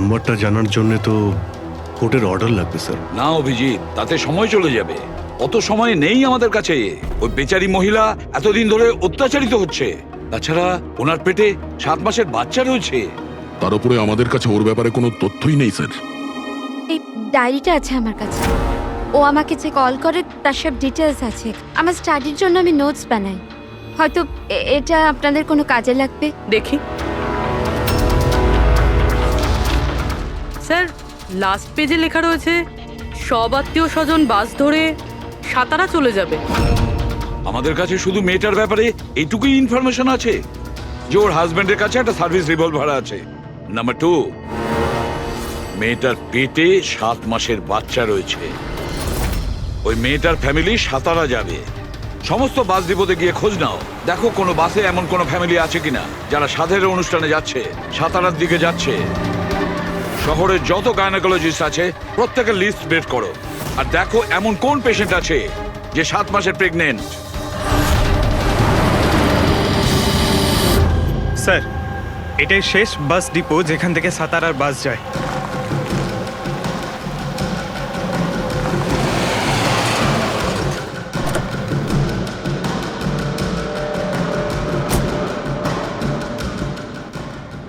নাম্বারটা জানার জন্য তো কোর্টের অর্ডার লাগবে স্যার। না অভিজিৎ, তাতে সময় চলে যাবে। অত সময় নেই আমাদের কাছে। ওই বেচারি মহিলা এতদিন ধরে অত্যাচারিত হচ্ছে। তাছাড়া ওনার পেটে 7 মাসের বাচ্চা রয়েছে। তার উপরে আমাদের কাছে ওর ব্যাপারে কোনো তথ্যই নেই স্যার। এই ডায়েরিটা আছে আমার কাছে। ও আমাকে যে কল করে তার সব ডিটেলস আছে। আমার স্টাডির জন্য আমি নোটস বানাই। হয়তো এটা আপনাদের কোনো কাজে লাগবে। দেখি স্যার, লাস্ট পেজে লেখা রয়েছে সব আত্মীয় স্বজন বাস ধরে সাতারা চলে যাবে। আমাদের কাছে শুধু মেয়েটার ব্যাপারে এইটুকুই ইনফরমেশন আছে যে ওর হাজবেন্ডের কাছে একটা সার্ভিস রিভলভার আছে। নাম্বার 2, মেয়েটার পেটে 7 মাসের বাচ্চা রয়েছে। ওই মেয়েটার ফ্যামিলি সাতারা যাবে। সমস্ত বাস ডিপোতে গিয়ে খোঁজ নাও, দেখো কোনো বাসে এমন কোনো ফ্যামিলি আছে কিনা যারা সাধের অনুষ্ঠানে যাচ্ছে, সাতারার দিকে যাচ্ছে। শহরের যত গাইনোকোলজিস্ট আছে প্রত্যেকের লিস্ট বের করো, আর দেখো এমন কোন পেশেন্ট আছে যে 7 মাসের প্রেগনেন্ট। স্যার, এটাই শেষ বাস ডিপো যেখান থেকে সাতারার বাস যায়।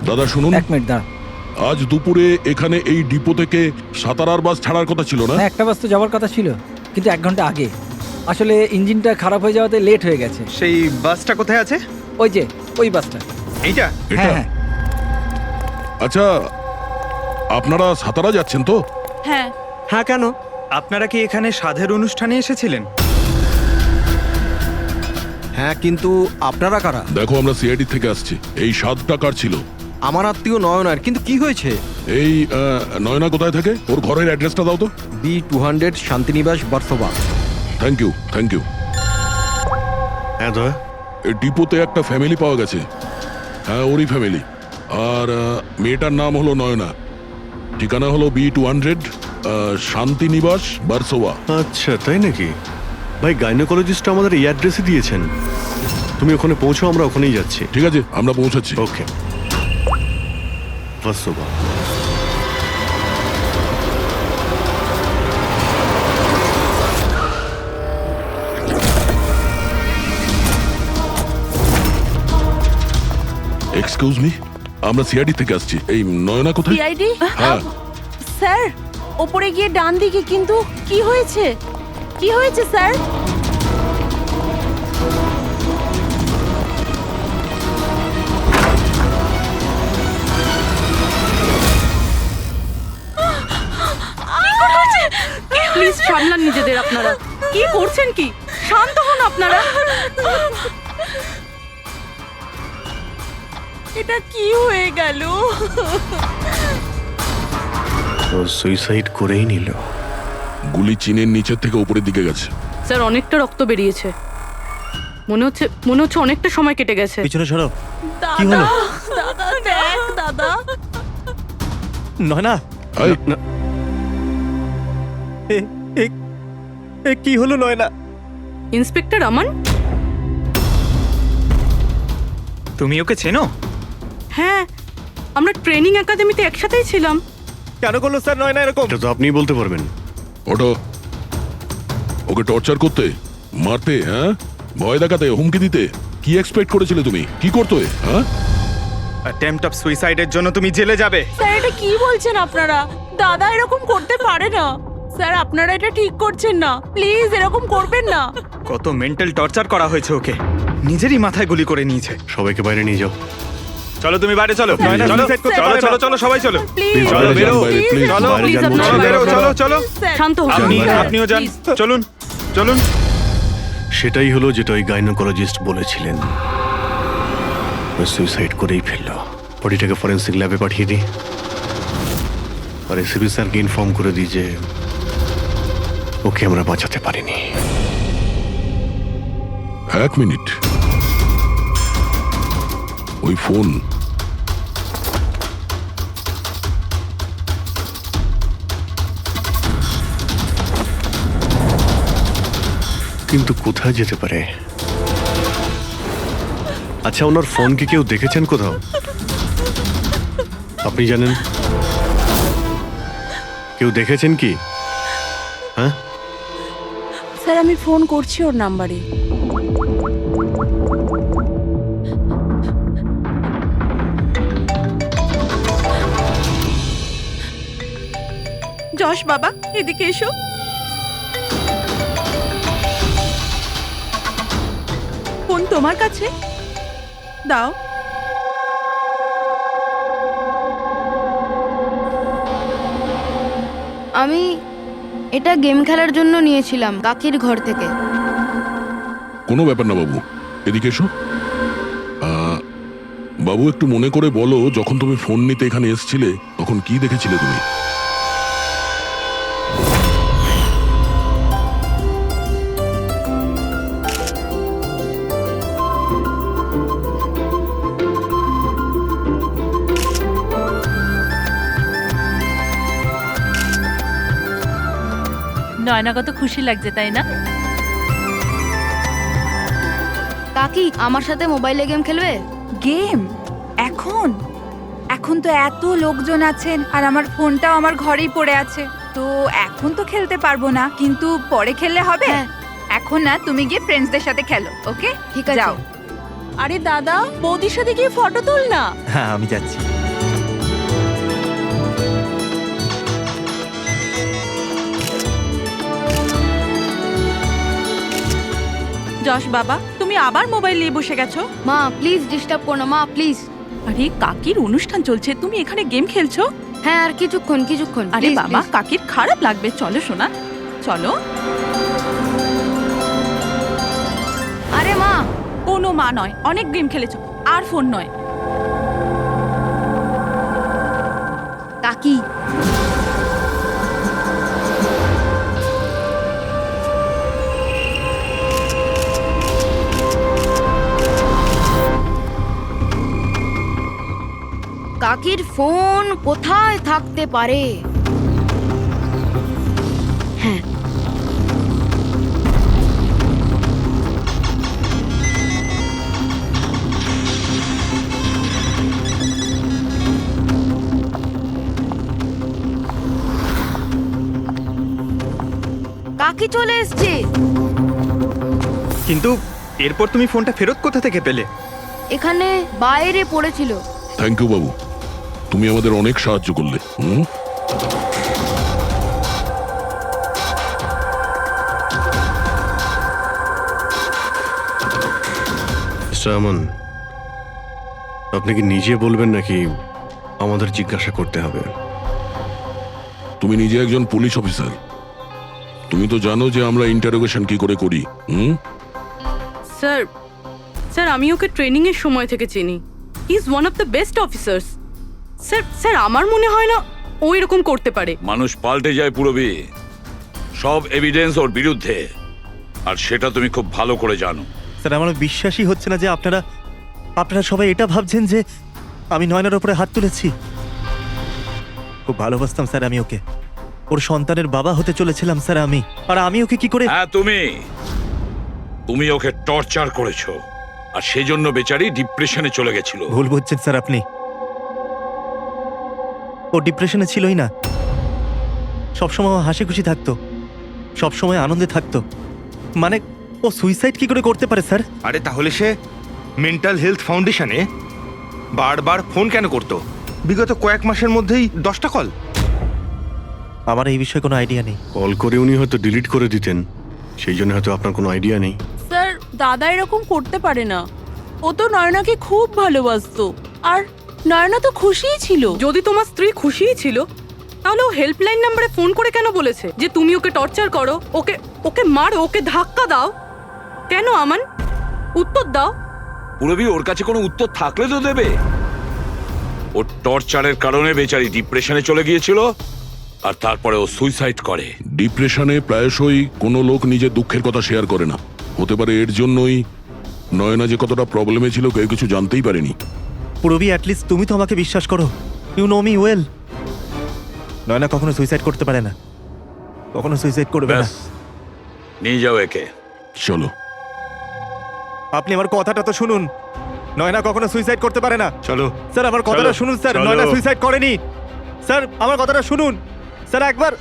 দাদা শুনুন, এক মিনিট দাঁড়া। আজ দুপুরে এখানে এই ডিপো থেকে সাতারার বাস ছাড়ার কথা ছিল না? হ্যাঁ, একটা বাস তো যাওয়ার কথা ছিল, কিন্তু 1 ঘন্টা আগে। আসলে ইঞ্জিনটা খারাপ হয়ে যাওয়াতে লেট হয়ে গেছে। সেই বাসটা কোথায় আছে? ওই যে ওই বাসটা। এইটা? এটা? হ্যাঁ হ্যাঁ। আচ্ছা, আপনারা সাতারা যাচ্ছেন তো? হ্যাঁ। হ্যাঁ, কেন? আপনারা কি এখানে সাধের অনুষ্ঠানে এসেছিলেন? হ্যাঁ, কিন্তু আপনারা কারা? দেখো, আমরা সিআইডি থেকে আসছি। এই 7 টাকার ছিল। আমার আত্মীয় নয়নার, কিন্তু কি হয়েছে? এই নয়না কোথায় থাকে? ওর ঘরের অ্যাড্রেসটা দাও তো। B200 Shantinibas Versova. Thank you, thank you. হ্যাঁ দয়া। এই ডিপোতে একটা ফ্যামিলি পাওয়া গেছে। হ্যাঁ, ওরই ফ্যামিলি। আর মেয়েটার নাম হলো নয়না। ঠিকানা হলো B200 শান্তিনিবাস বার্সোবা। আচ্ছা, তাই নাকি? ভাই, গাইনোকোলজিস্ট আমাদের এই অ্যাড্রেসে দিয়েছেন। তুমি ওখানে পৌঁছো, আমরা ওখানেই যাচ্ছি। ঠিক আছে, আমরা পৌঁছাচ্ছি। ওকে। বার্সোবা। এক্সকিউজ মি, আমরা সিআইডি থেকে আসছি। এই নয়না কোথায়? সিআইডি? হ্যাঁ। স্যার, ওপরে গিয়ে ডান দিকে। কিন্তু কি হয়েছে? কি হয়েছে স্যার? প্লিজ সামলান নিজেদের আপনারা। কি করছেন কি? শান্ত হন আপনারা। এটা কি হয়ে গেল? ও সুইসাইড করেই নিল। গুলি চিনের নিচের থেকে উপরের দিকে গেছে। স্যার, অনেকটা রক্ত বেরিয়েছে। মনে হচ্ছে অনেকটা সময় কেটে গেছে। পিছনে সরো। কি হলো? দাদা দেখ, দাদা। নয়না, এই, কি হলো নয়না? ইন্সপেক্টর আমান? তুমি ওকে চেনো? হ্যাঁ, আমরা ট্রেনিং একাডেমিতে একসাথেই ছিলাম। কেন করলো স্যার নয়না এরকম? এটা তো আপনিই বলতে পারবেন। ওটো। ওকে টর্চার করতে, মারতে, হ্যাঁ, ভয় দেখাতে, হুমকি দিতে কি এক্সপেক্ট করেছিলে তুমি? কি করতে? হ্যাঁ, অ্যাটেম্পট অফ সুইসাইডের জন্য তুমি জেলে যাবে। স্যার, এটা কি বলছেন আপনারা? দাদা এরকম করতে পারে না। স্যার, আপনারা এটা ঠিক করছেন না। প্লিজ এরকম করবেন না। কত মেন্টাল টর্চার করা হয়েছে ওকে। নিজেরই মাথায় গুলি করে নিয়েছে। সবাইকে বাইরে নিয়ে যাও। চলো তুমি বাইরে চলো। নয়না, চলো suicide করতে চলো পারে চলো না। চলো সবাই চলো। প্লিজ চলো, বেরো। চলো, বাইরে প্লিজ যান বলছি। চলো বেরো, চলো চলো। শান্ত হন। আপনিও যান। Please. চলুন চলুন। সেটাই হলো যেটা ওই গাইনোকোলজিস্ট বলেছিলেন। ওই সুইসাইড করেই ফেললো। বডিটাকে ফরেন্সিক ল্যাবে পাঠিয়ে দিই, আর এসিপি স্যারকে ইনফর্ম করে দিই যে ওকে আমরা বাঁচাতে পারিনি। 1 মিনিট। ওই ফোন। কিন্তু কোথায় যেতে পারে? আচ্ছা, ওনার ফোন কি কেউ দেখেছেন কোথাও? আপনি জানেন? কেউ দেখেছেন কি? হ্যাঁ, স্যার আমি ফোন করছি ওর নাম্বারে। যশ বাবা, এদিকে এসো। ফোন তোমার কাছে দাও। আমি এটা গেম খেলার জন্য নিয়েছিলাম কাকির ঘর থেকে। কোনো ব্যাপার না বাবু, এদিকে এসো। বাবু একটু মনে করে বলো, যখন তুমি ফোন নিতে এখানে এসেছিলে তখন কি দেখেছিলে তুমি? নয়না কত খুশি লাগছে তাই না? কাকি আমার সাথে মোবাইলে গেম খেলবে? গেম? এখন এখন তো এত লোকজন আছেন আর আমার ফোনটাও আমার ঘরেই পড়ে আছে, তো এখন তো খেলতে পারবো না, কিন্তু পরে খেললে হবে। হ্যাঁ। এখন না, তুমি গিয়ে ফ্রেন্ডসদের সাথে খেলো, ওকে? ঠিক আছে। যাও। আরে দাদা, বৌদির সাথে গিয়ে ফটো তুল না। হ্যাঁ আমি যাচ্ছি। যশ বাবা, তুমি আবার মোবাইল নিয়ে বসে গেছো? মা প্লিজ ডিস্টার্ব করো না মা, প্লিজ। আরে কাকির অনুষ্ঠান চলছে, তুমি এখানে গেম খেলছো? হ্যাঁ আর কিছুক্ষণ কিছুক্ষণ। আরে please, বাবা, please। কাকির খারাপ লাগবে, চলো শোনা, চলো। আরে মা, কোনো মা নয়, অনেক গেম খেলেছো, আর ফোন নয়। কাকি কাকির ফোন কোথায় থাকতে পারে? হ্যাঁ, কাকি চলে এসছে। কিন্তু এরপর তুমি ফোনটা ফেরত কোথা থেকে পেলে? এখানে বাইরে পড়েছিল। থ্যাংক ইউ বাবু, তুমি আমাদের অনেক সাহায্য করলে। মিস্টার আমান, আপনি কি নিজে বলবেন নাকি আমাদের জিজ্ঞাসা করতে হবে? তুমি নিজে একজন পুলিশ অফিসার, তুমি তো জানো যে আমরা ইন্টারোগেশন কি করে করি। স্যার, স্যার আমি ওকে ট্রেনিং এর সময় থেকে চিনি। He is one of the best officers. Sir, sir আমার মনে হয় না ও এরকম করতে পারে। মানুষ পাল্টে যায় পুরবি, সব এভিডেন্স ওর বিরুদ্ধে, আর সেটা তুমি খুব ভালো করে জানো। স্যার আমার বিশ্বাসই হচ্ছে না যে আপনারা সবাই এটা ভাবছেন যে আমি নয়নার ওপরে হাত তুলেছি। খুব ভালোবাসতাম স্যার আমি ওকে, ওর সন্তানের বাবা হতে চলেছিলাম স্যার আমি, আর আমি ওকে কি করে? হ্যাঁ, তুমি ওকে টর্চার করেছো, আর সেই জন্য বেচারি ডিপ্রেশনে চলে গেছিল। ভুল বুঝছেন স্যার আপনি, ও ডিপ্রেশনে ছিলই না, সবসময় হাসি খুশি থাকতো, সবসময় আনন্দে থাকতো। মানে ও সুইসাইড কি করে করতে পারে স্যার? আরে তাহলে সে মেন্টাল হেলথ ফাউন্ডেশনে বারবার ফোন কেন করতো? বিগত কয়েক মাসের মধ্যেই 10টা কল। আমার এই বিষয়ে কোনো আইডিয়া নেই। কল করে উনি হয়তো ডিলিট করে দিতেন, সেই জন্য হয়তো আপনার কোনো আইডিয়া নেই। স্যার, দাদা এরকম করতে পারে না। ও তো নয়নাকে খুব ভালোবাসতো, আর নয়না তো খুশিই ছিল। যদি তোমার স্ত্রী খুশিই ছিল, তাহলে ও হেল্পলাইন নম্বরে ফোন করে কেন বলেছে যে তুমি ওকে টর্চার করো, ওকে ওকে মারো, ওকে ধাক্কা দাও? কেন আমান, উত্তর দাও। পুরবি, ওর কাছে কোনো উত্তর থাকলে তো দেবে। ওর টর্চারের কারণে বেচারি ডিপ্রেশনে চলে গিয়েছিল, আর তারপরে ও সুইসাইড করে। ডিপ্রেশনে প্রায়শই কোনো লোক নিজের দুঃখের কথা শেয়ার করে না, হতে পারে এর জন্যই নয়না যে কতটা প্রবলেমে ছিল কেউ কিছু জানতেই পারেনি। পুরবি, অ্যাটলিস্ট তুমি তো আমাকে বিশ্বাস করো, you know me well. Naina কখনো সুইসাইড করতে পারে না, কখনো সুইসাইড করবে না। ব্যাস, নিয়ে যাও একে। চলো। আপনি আমার কথাটা তো শুনুন, নয়না কখনো সুইসাইড করতে পারে না। চলো স্যার আমার কথাটা শুনুন স্যার, চলো। নয়না সুইসাইড করেনি। স্যার আমার কথাটা শুনুন স্যার একবার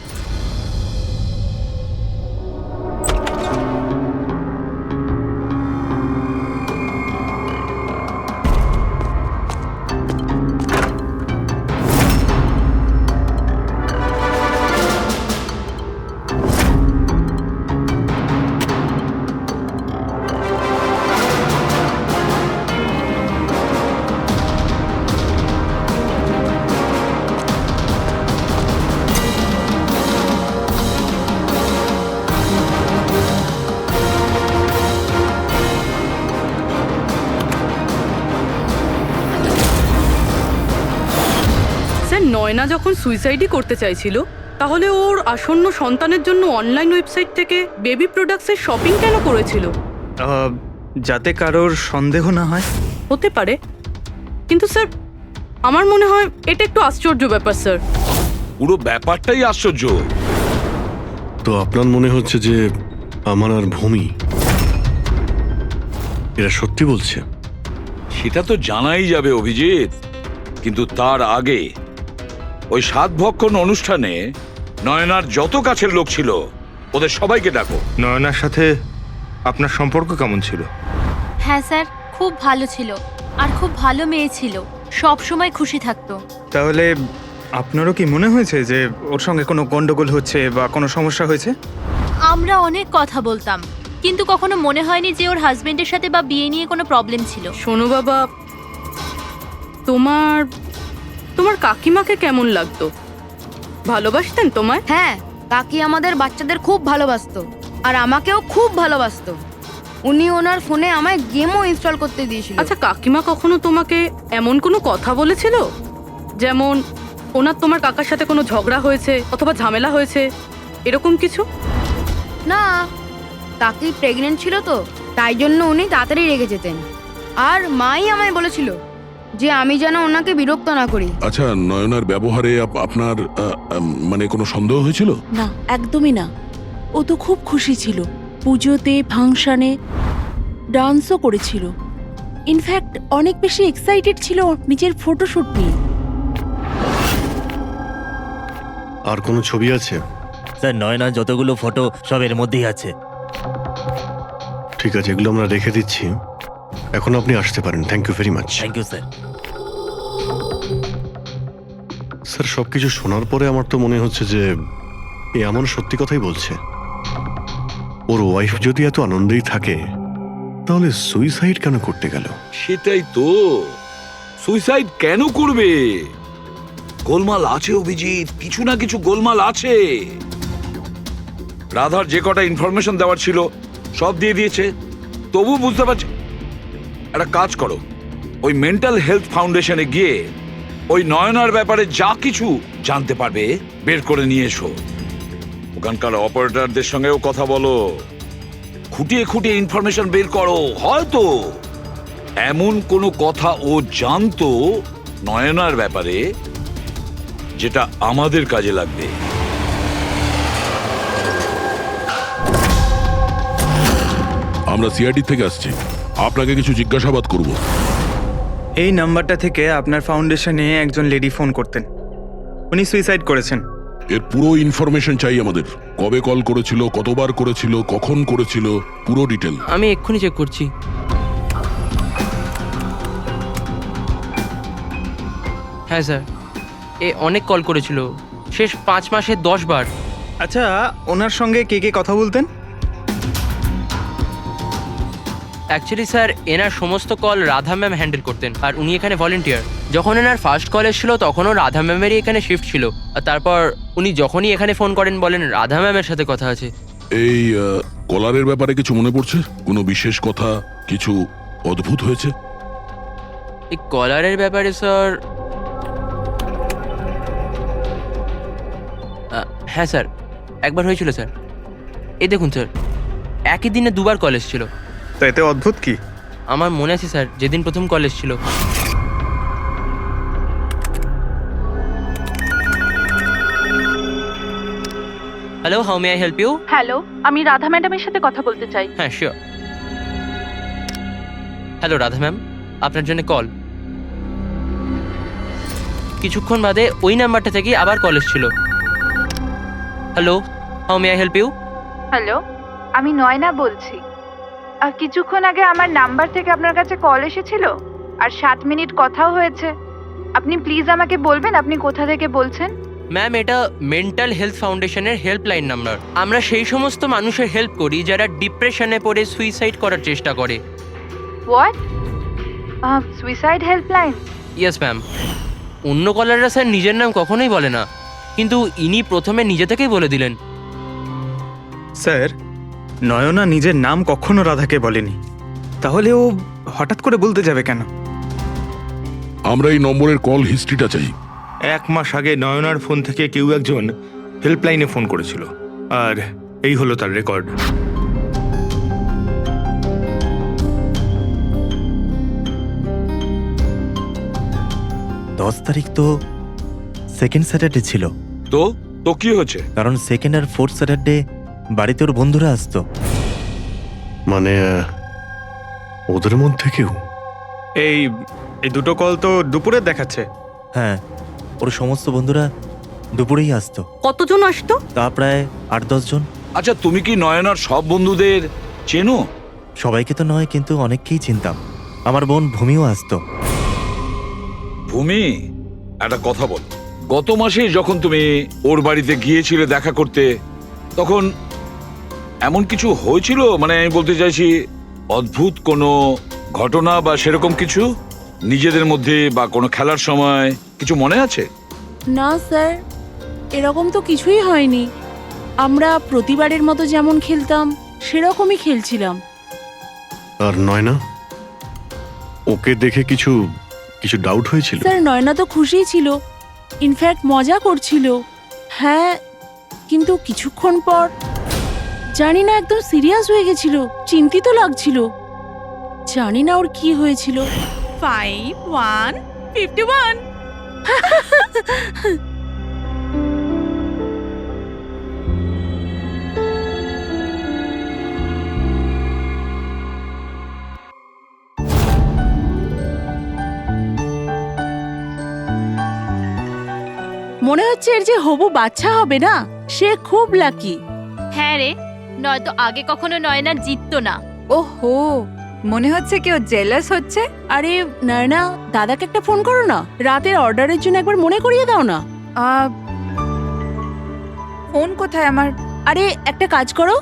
স্যার নয়না যখন সুইসাইডই করতে চাইছিল তাহলে ওর আসন্ন সন্তানের জন্য অনলাইন ওয়েবসাইট থেকে বেবি প্রোডাক্টসের শপিং কেন করেছিল? যাতে কারোর সন্দেহ না হয়। হতে পারে, কিন্তু স্যার আমার মনে হয় এটা একটু আশ্চর্য ব্যাপার স্যার। পুরো ব্যাপারটাই আশ্চর্য। তো আপনার মনে হচ্ছে যে আমার আর ভূমি এরা সত্যি বলছে? সেটা তো জানাই যাবে অভিজিৎ, কিন্তু তার আগে ওই 7 ভক্ষণ অনুষ্ঠানে নয়নার যত কাছের লোক ছিল ওদের সবাইকে ডাকো। নয়নার সাথে আপনার সম্পর্ক কেমন ছিল? হ্যাঁ স্যার, খুব ভালো ছিল আর খুব ভালো মেয়ে ছিল, সব সময় খুশি থাকতো। তাহলে আপনারও কি মনে হয়েছে যে ওর সঙ্গে কোনো গন্ডগোল হচ্ছে বা কোনো সমস্যা হয়েছে? আমরা অনেক কথা বলতাম, কিন্তু কখনো মনে হয়নি যে ওর হাজবেন্ডের সাথে বা বিয়ে নিয়ে কোনো প্রবলেম ছিল। শোনো বাবা, তোমার তোমার কাকিমাকে কেমন লাগতো? ভালোবাসতেন তোমায়? হ্যাঁ, কাকি আমাদের বাচ্চাদের খুব ভালোবাসতো আর আমাকেও খুব ভালোবাসতো। উনি ওনার ফোনে আমায় গেমও ইনস্টল করতে দিয়েছিল। আচ্ছা, কাকিমা কখনো তোমাকে এমন কোনো কথা বলেছিল যেমন ওনার তোমার কাকার সাথে কোনো ঝগড়া হয়েছে অথবা ঝামেলা হয়েছে, এরকম কিছু? না, কাকি প্রেগনেন্ট ছিল তো, তাই জন্য উনি তাড়াতাড়ি রেগে যেতেন। আর মাই আমায় বলেছিল যে আমি যেন ওনাকে বিরক্ত না করি। আচ্ছা, নয়নার ব্যবহারে আপনার মানে কোনো সন্দেহ হয়েছিল? না, একদমই না। ও তো খুব খুশি ছিল, পুজোতে ফাংশনে ডান্সও করেছিল। ইনফ্যাক্ট অনেক বেশি এক্সাইটেড ছিল নিজের ফটোশুট নিয়ে। আর কোনো ছবি আছে? স্যার নয়না যতগুলো ফটো সব এর মধ্যেই আছে। ঠিক আছে, এগুলো আমরা রেখে দিচ্ছি। এখন আপনি আসতে পারেন। Thank you very much. Thank you sir. Sir, সবকিছু শোনার পরে আমার তো মনে হচ্ছে যে এ এমন সত্যি কথাই বলছে। ওর ওয়াইফ যদি এত আনন্দেই থাকে তাহলে সুইসাইড কেন করতে গেল? সেটাই তো, সুইসাইড কেন করবে? গোলমাল আছে অভিজিৎ, কিছু না কিছু গোলমাল আছে। রাধার যে কটা ইনফরমেশন দেওয়ার ছিল সব দিয়ে দিয়েছে, তবু বুঝতে পারছি। একটা কাজ করো, ওই মেন্টাল হেলথ ফাউন্ডেশনে গিয়ে ওই নয়নার ব্যাপারে যা কিছু জানতে পারবে বের করে নিয়ে এসো। ওখানকার অপারেটরদের সঙ্গেও কথা বলো, খুঁটিয়ে খুঁটিয়ে ইনফরমেশন বের করো। হয়তো এমন কোনো কথা ও জানতো নয়নার ব্যাপারে যেটা আমাদের কাজে লাগবে। আমরা সিআইডি থেকে আসছি, আপনাকে কিছু জিজ্ঞাসাবাদ করব। এই নাম্বারটা থেকে আপনার ফাউন্ডেশনে একজন লেডি ফোন করতেন, উনি সুইসাইড করেছেন। এর পুরো ইনফরমেশন চাই আমাদের। কবে কল করেছিল, কতবার করেছিল, কখন করেছিল, পুরো ডিটেল। আমি এক্ষুনি চেক করছি। হ্যাঁ স্যার, এ অনেক কল করেছিল, শেষ 5 মাসে 10 বার। আচ্ছা, ওনার সঙ্গে কে কে কথা বলতেন? অ্যাকচুয়ালি স্যার, এনার সমস্ত কল রাধা ম্যাম হ্যান্ডেল করতেন, আর উনি এখানে ভলেন্টিয়ার। যখন এনার ফার্স্ট কল এসেছিল তখনও রাধা ম্যামেরই এখানে শিফট ছিল, আর তারপর উনি যখনই এখানে ফোন করেন বলেন রাধা ম্যামের সাথে কথা আছে। এই কলারের ব্যাপারে কিছু মনে পড়ছে? কোনো বিশেষ কথা, কিছু অদ্ভুত হয়েছে? এই কলারের ব্যাপারে স্যার, হ্যাঁ স্যার, একবার হয়েছিল স্যার। এই দেখুন স্যার, একই দিনে 2 বার কল এসেছিল। তো এতে অদ্ভুত কি? আমার মনে আছে স্যার, যেদিন প্রথম কল এসেছিল। Hello, how may I help you? Hello, আমি রাধা ম্যাডামের সাথে কথা বলতে চাই। হ্যাঁ, শিওর। হ্যালো রাধা ম্যাম, আপনার জন্য কল। কিছুক্ষণ বাদে ওই নাম্বারটা থেকে আবার কল এসেছিল। Hello, how may I help you? Hello, আমি নয়না বলছি। কিছুক্ষণ আগে আমার নাম্বার থেকে আপনার কাছে কল এসেছিল আর 7 মিনিট কথাও হয়েছে। আপনি প্লিজ আমাকে বলবেন আপনি কোথা থেকে বলছেন? ম্যাম, এটা মেন্টাল হেলথ ফাউন্ডেশনের হেল্পলাইন নাম্বার। আমরা সেই সমস্ত মানুষের হেল্প করি যারা ডিপ্রেশনে পড়ে সুইসাইড করার চেষ্টা করে। What? Suicide helpline? Yes ma'am. অন্য কলাররা স্যার নিজের নাম কখনোই বলে না, কিন্তু ইনি প্রথমে নিজে থেকেই বলে দিলেন। স্যার, নয়না নিজের নাম কখনো রাধাকে বলেনি, তাহলে ও হঠাৎ করে বলতে যাবে কেন? আমরা এই নম্বরের কল হিস্ট্রিটা চাই। 1 মাস আগে নয়নার ফোন থেকে কেউ একজন হেল্পলাইনে ফোন করেছিল, আর এই হলো তার রেকর্ড। দশ তারিখ তো সেকেন্ড স্যাটারডে ছিল, তো তো কি হচ্ছে? কারণ সেকেন্ড আর ফোর্থ স্যাটারডে বাড়িতে ওর বন্ধুরা আসতো। মানে ওদের মধ্যে কেউ? এই এই দুটো কল তো দুপুরে দেখাচ্ছে। হ্যাঁ, ওর সমস্ত বন্ধুরা দুপুরেই আসতো। কতজন আসতো? তা প্রায় 8-10 জন। আচ্ছা, তুমি কি নয়নার সব বন্ধুদের চেনো? সবাইকে তো নয়, কিন্তু অনেককেই চিনতাম। আমার বোন ভূমিও আসতো। ভূমি, একটা কথা বল। গত মাসে যখন তুমি ওর বাড়িতে গিয়েছিলে দেখা করতে, তখন এমন কিছু হয়েছিল? মানে আমি বলতে চাইছি, অদ্ভুত কোনো ঘটনা বা সেরকম কিছু নিজেদের মধ্যে বা কোনো খেলার সময় কিছু মনে আছে? না স্যার, এরকম তো কিছুই হয়নি। আমরা প্রতিবারের মতো যেমন খেলতাম সেরকমই খেলছিলাম। আর নয়না, ওকে দেখে কিছু কিছু ডাউট হয়েছিল? স্যার, নয়না তো খুশিই ছিল, ইনফ্যাক্ট মজা করছিল। হ্যাঁ, কিন্তু কিছুক্ষণ পর জানি না একদম সিরিয়াস হয়ে গেছিল, চিন্তিত লাগছিল। জানি না ওর কি হয়েছিল। 5151 মনে হচ্ছে এর যে হবু বাচ্চা হবে না, সে খুব লাকি। হ্যাঁ রে, নয়তো আগে কখনো নয়না জিততো না। ওহো, মনে হচ্ছে কেউ জেলাস হচ্ছে। আরে নয়না, দাদাকে একটা ফোন করো না, রাতের অর্ডারের জন্য একবার মনে করিয়ে দাও না। ফোন কোথায় আমার? আরে একটা কাজ করো,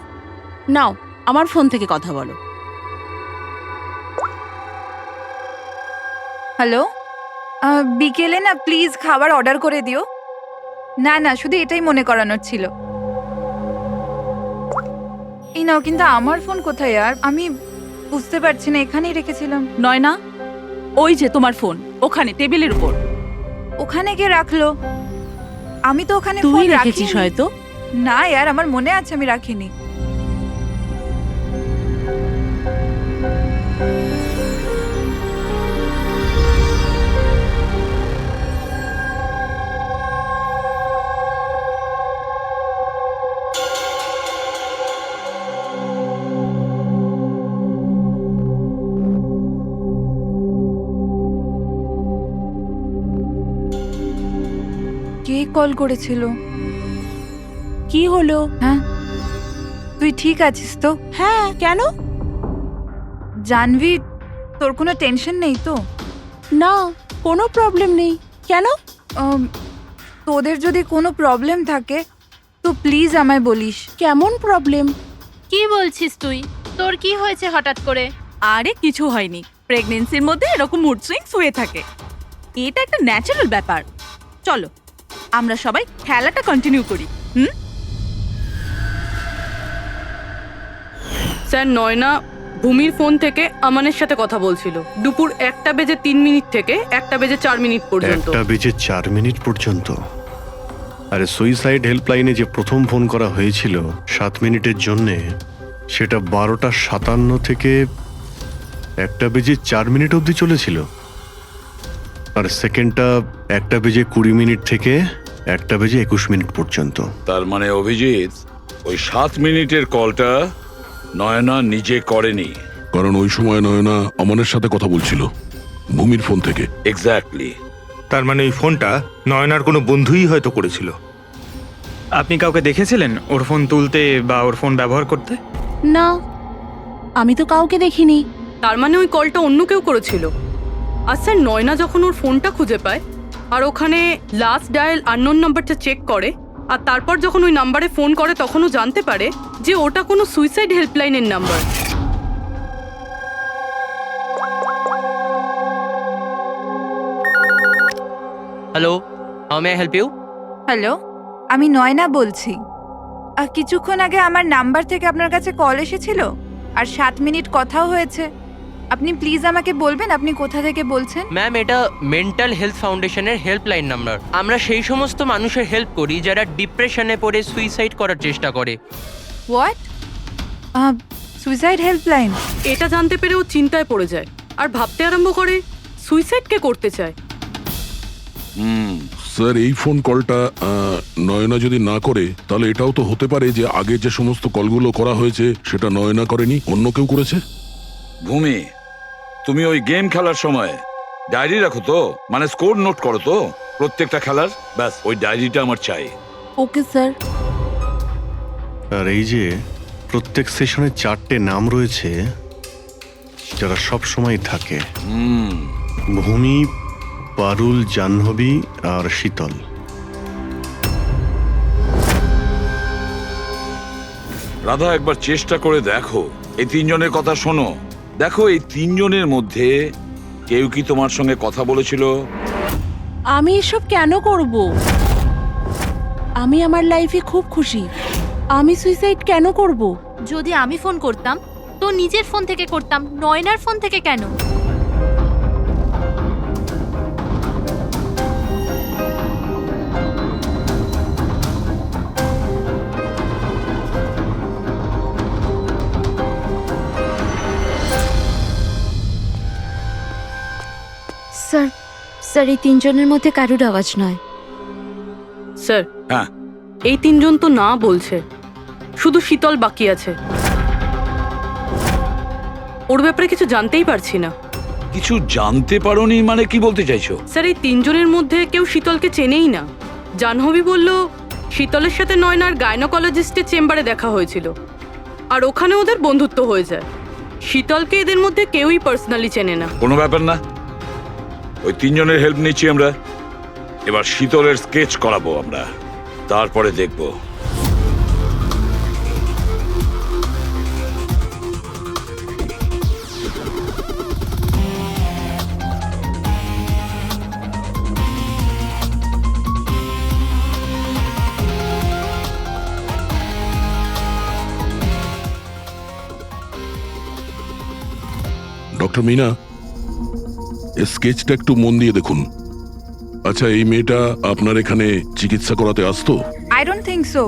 নাও আমার ফোন থেকে কথা বলো। হ্যালো, বিকেলে না প্লিজ খাবার অর্ডার করে দিও। না না, শুধু এটাই মনে করানোর ছিল। এই নাও, কিন্তু আমার ফোন কোথায়? আর আমি বুঝতে পারছি না, এখানেই রেখেছিলাম। নয়না, ওই যে তোমার ফোন ওখানে টেবিলের উপর। ওখানে কে রাখলো? আমি তো ওখানে তুই ফোন রেখেছিস রাখিনি। হয়তো। না यार, আমার মনে আছে আমি রাখিনি। কে কল করেছিল? কি হলো? হ্যাঁ, তুই ঠিক আছিস তো? হ্যাঁ, কেন? জানভি, তোর কোনো টেনশন নেই তো? না, কোনো প্রবলেম নেই। কেন? তোদের যদি কোনো প্রবলেম থাকে তো প্লিজ আমায় বলিস। কেমন প্রবলেম? কি বলছিস তুই? তোর কি হয়েছে হঠাৎ করে? আরে কিছু হয়নি, প্রেগন্যান্সির মধ্যে এরকম মুড সুইংস হয়ে থাকে, এটা একটা ন্যাচারাল ব্যাপার। চলো আমরা সবাই খেলাটা কন্টিনিউ করি। স্যার, নয়না ভূমির ফোন থেকে আমানের সাথে কথা বলছিল দুপুর 1:03 থেকে 1:04 পর্যন্ত। 1:04 পর্যন্ত? আরে সুইসাইড হেল্পলাইনে যে প্রথম ফোন করা হয়েছিল 7 মিনিটের জন্যে, সেটা 12:57 থেকে 1:04 অবধি চলেছিল। আর সেকেন্ডটা 1:20 থেকে 1:21 পর্যন্ত। তার মানে অভিজিৎ, ওই 7 মিনিটের কলটা নয়না নিজে করেনি। কারণ ওই সময় নয়না আমানের সাথে কথা বলছিল ভূমির ফোন থেকে। এক্স্যাক্টলি। তার মানে ওই ফোনটা নয়নার কোনো বন্ধুই হয়তো করেছিল। আপনি কাউকে দেখেছিলেন ওর ফোন তুলতে বা ওর ফোন ব্যবহার করতে? না, আমি তো কাউকে দেখিনি। তার মানে ওই কলটা অন্য কেউ করেছিল। আর স্যার নয়না যখন ওর ফোনটা খুঁজে পায় আর ওখানে লাস্ট ডায়াল আননোন নাম্বারটা চেক করে আর তারপর যখন ওই নাম্বারে ফোন করে তখন ও জানতে পারে যে ওটা কোনো সুইসাইড হেল্পলাইনের number. Hello, how may I help you? Hello, আমি নয়না বলছি। কিছুক্ষণ আগে আমার নাম্বার থেকে আপনার কাছে কল এসেছিল আর 7 মিনিট কথাও হয়েছে। আপনি প্লিজ আমাকে বলবেন আপনি কোথা থেকে বলছেন? ম্যাম, এটা মেন্টাল হেলথ ফাউন্ডেশনের হেল্পলাইন নাম্বার। আমরা সেই সমস্ত মানুষের হেল্প করি যারা ডিপ্রেশনে পড়ে সুইসাইড করার চেষ্টা করে। হোয়াট? Suicide helpline? এটা জানতে পেরে ও চিন্তায় পড়ে যায় আর ভাবতে আরম্ভ করে সুইসাইড কে করতে চায়। স্যার, এই ফোন কলটা নয়না যদি না করে তাহলে এটাও তো হতে পারে যে আগে যে সমস্ত কলগুলো করা হয়েছে সেটা নয়না করেনি, অন্য কেউ করেছে। ভূমি, তুমি ওই গেম খেলার সময় ডায়েরি রাখো তো, মানে স্কোর নোট করো তো প্রত্যেকটা খেলার? ব্যাস ওই ডায়েরিটা আমার চাই। Okay sir. আর এই যে প্রত্যেক সেশনে 4টে নাম রয়েছে যারা সব সময় থাকে, ভূমি, পারুল, জাহ্নবী আর শীতল। রাধা, একবার চেষ্টা করে দেখো, এই 3 জনের কথা শোনো। দেখো এই 3 জনের মধ্যে কেউ কি তোমার সঙ্গে কথা বলেছিল? আমি এসব কেন করব? আমি আমার লাইফে খুব খুশি। আমি সুইসাইড কেন করব? যদি আমি ফোন করতাম তো নিজের ফোন থেকে করতাম, নয়নার ফোন থেকে কেন? স্যার, স্যার এই 3 জনের মধ্যে কারুর আওয়াজ নয়। স্যার, হ্যাঁ, এই 3 জন তো না বলছে, শুধু শীতল বাকি আছে। ওর ব্যাপারে কিছু জানতেই পারছি না। কিছু জানতে পারোনি মানে কি বলতে চাইছো? স্যার, এই 3 জনের মধ্যে কেউ শীতলকে চেনেই না। জাহ্নবী বলল শীতলের সাথে নয়নার গাইনোকোলজিস্টের চেম্বারে দেখা হয়েছিল আর ওখানে ওদের বন্ধুত্ব হয়ে যায়। শীতলকে এদের মধ্যে কেউই পার্সোনালি চেনে না। কোনো ব্যাপার না, ওই 3 জনের হেল্প নিচ্ছি আমরা। এবার শীতলের স্কেচ করাবো আমরা, তারপরে দেখবো। ডক্টর মিনা, এই স্কেচটা একটু মন দিয়ে দেখুন। আচ্ছা, এই মেয়েটা আপনার এখানে চিকিৎসা করাতে আসতো? I don't think so.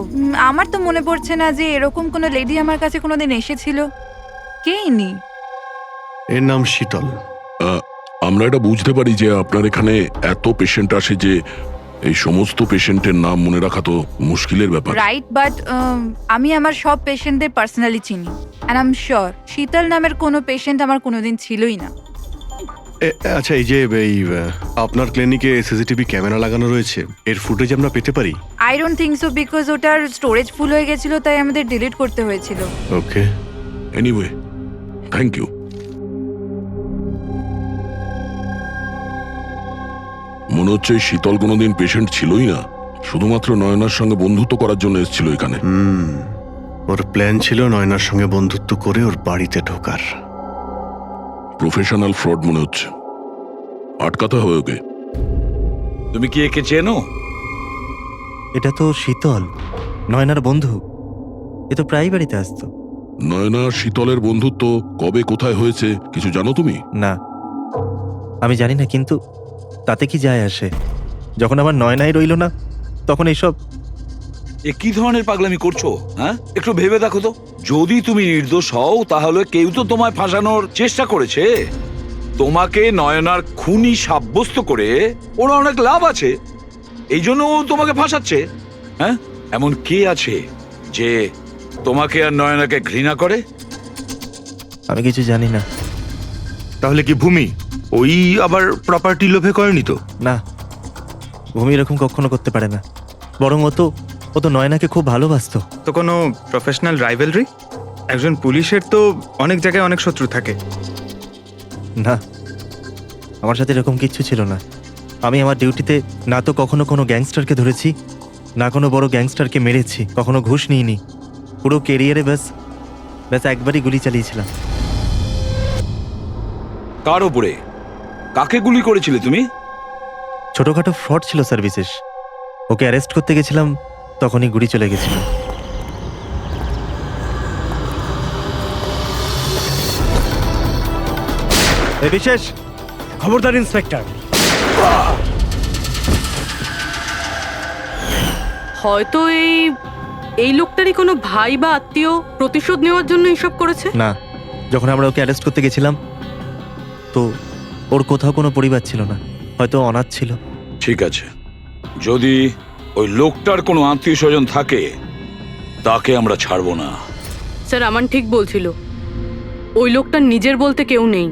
আমার তো মনে পড়ছে না যে এরকম কোনো লেডি আমার কাছে কোনোদিন এসেছিল। কে ইনি? এর নাম শীতল। আমরা এটা বুঝতে পারি যে আপনার এখানে এত পেশেন্ট আসে যে এই সমস্ত পেশেন্টের নাম মনে রাখা তো মুশকিলের ব্যাপার। রাইট, বাট আমি আমার সব পেশেন্টদের পার্সোনালি চিনি অ্যান্ড আই এম শিওর শীতল নামের কোনো পেশেন্ট আমার কোনোদিন ছিলই না। আচ্ছা, এই যে এই আপনার ক্লিনিকে সিসিটিভি ক্যামেরা লাগানো রয়েছে, এর ফুটেজ আমরা পেতে পারি? I don't think so, because ওটার স্টোরেজ ফুল হয়ে গেছিল, তাই আমাদের ডিলিট করতে হয়েছিল। ওকে, এনিওয়ে, থ্যাংক ইউ। মনে হচ্ছে এই শীতল কোনোদিন পেশেন্ট ছিলই না, শুধুমাত্র নয়নার সঙ্গে বন্ধুত্ব করার জন্য এসেছিল এখানে। ওর প্ল্যান ছিল নয়নার সঙ্গে বন্ধুত্ব করে ওর বাড়িতে ঢোকার। প্রফেশনাল ফ্রড মনে হচ্ছে, আটকাতে হবে ওকে। তুমি কি একে চেনো? এটা তো শীতল, নয়নার বন্ধু। এ তো প্রায় বাড়িতে আসতো। নয়না শীতলের বন্ধুত্ব কবে কোথায় হয়েছে কিছু জানো তুমি? না, আমি জানি না, কিন্তু তাতে কি যায় আসে? যখন আমার নয়নাই রইল না তখন এইসব। এ কি ধরনের পাগলামি করছো? হ্যাঁ, একটু ভেবে দেখো তো। যদি তুমি নির্দোষ হও তাহলে কেউ তো তোমায় ফাঁসানোর চেষ্টা করেছে। তোমাকে নয়নার খুনি সাব্যস্ত করে ওর অনেক লাভ আছে, এই জন্য ও তোমাকে ফাঁসাচ্ছে। হ্যাঁ, এমন কে আছে যে তোমাকে আর নয়নাকে ঘৃণা করে? আমি কিছু জানি না। তাহলে কি ভূমি ওই আবার প্রপার্টি লোভে করেনি তো? না, ভূমি এরকম কখনো করতে পারে না। বরং ও তো ও তো নয়নাকে খুব ভালোবাসতো। তো কোনো প্রফেশনাল রাইভেলরি? একজন পুলিশের তো অনেক জায়গায় অনেক শত্রু থাকে। না, আমার সাথে এরকম কিচ্ছু ছিল না। আমি আমার ডিউটিতে না তো কখনো কোনো গ্যাংস্টারকে ধরেছি, না কোনো বড় গ্যাংস্টারকে মেরেছি, কখনো ঘুষ নিইনি। পুরো কেরিয়ারে ব্যাস একবারই গুলি চালিয়েছিলাম। কার ওপরে? কাকে গুলি করেছিলে তুমি? ছোটখাটো ফ্রড ছিল স্যার বিশেষ। ওকে অ্যারেস্ট করতে গেছিলাম, তখনই গুলি চলে গেছিল। এই বিশেষ, খবরদার ইন্সপেক্টর। হয়তো এই লোকটারই কোনো ভাই বা আত্মীয় প্রতিশোধ নেওয়ার জন্য এসব করেছে। না, যখন আমরা ওকে অ্যারেস্ট করতে গেছিলাম তো ওর কোথাও কোনো পরিবার ছিল না, হয়তো অনাথ ছিল। ঠিক আছে, যদি ওই লোকটার কোনো আত্মীয় স্বজন থাকে তাকে আমরা ছাড়বো না। স্যার আমান ঠিক বলছিল, ওই লোকটার নিজের বলতে কেউ নেই,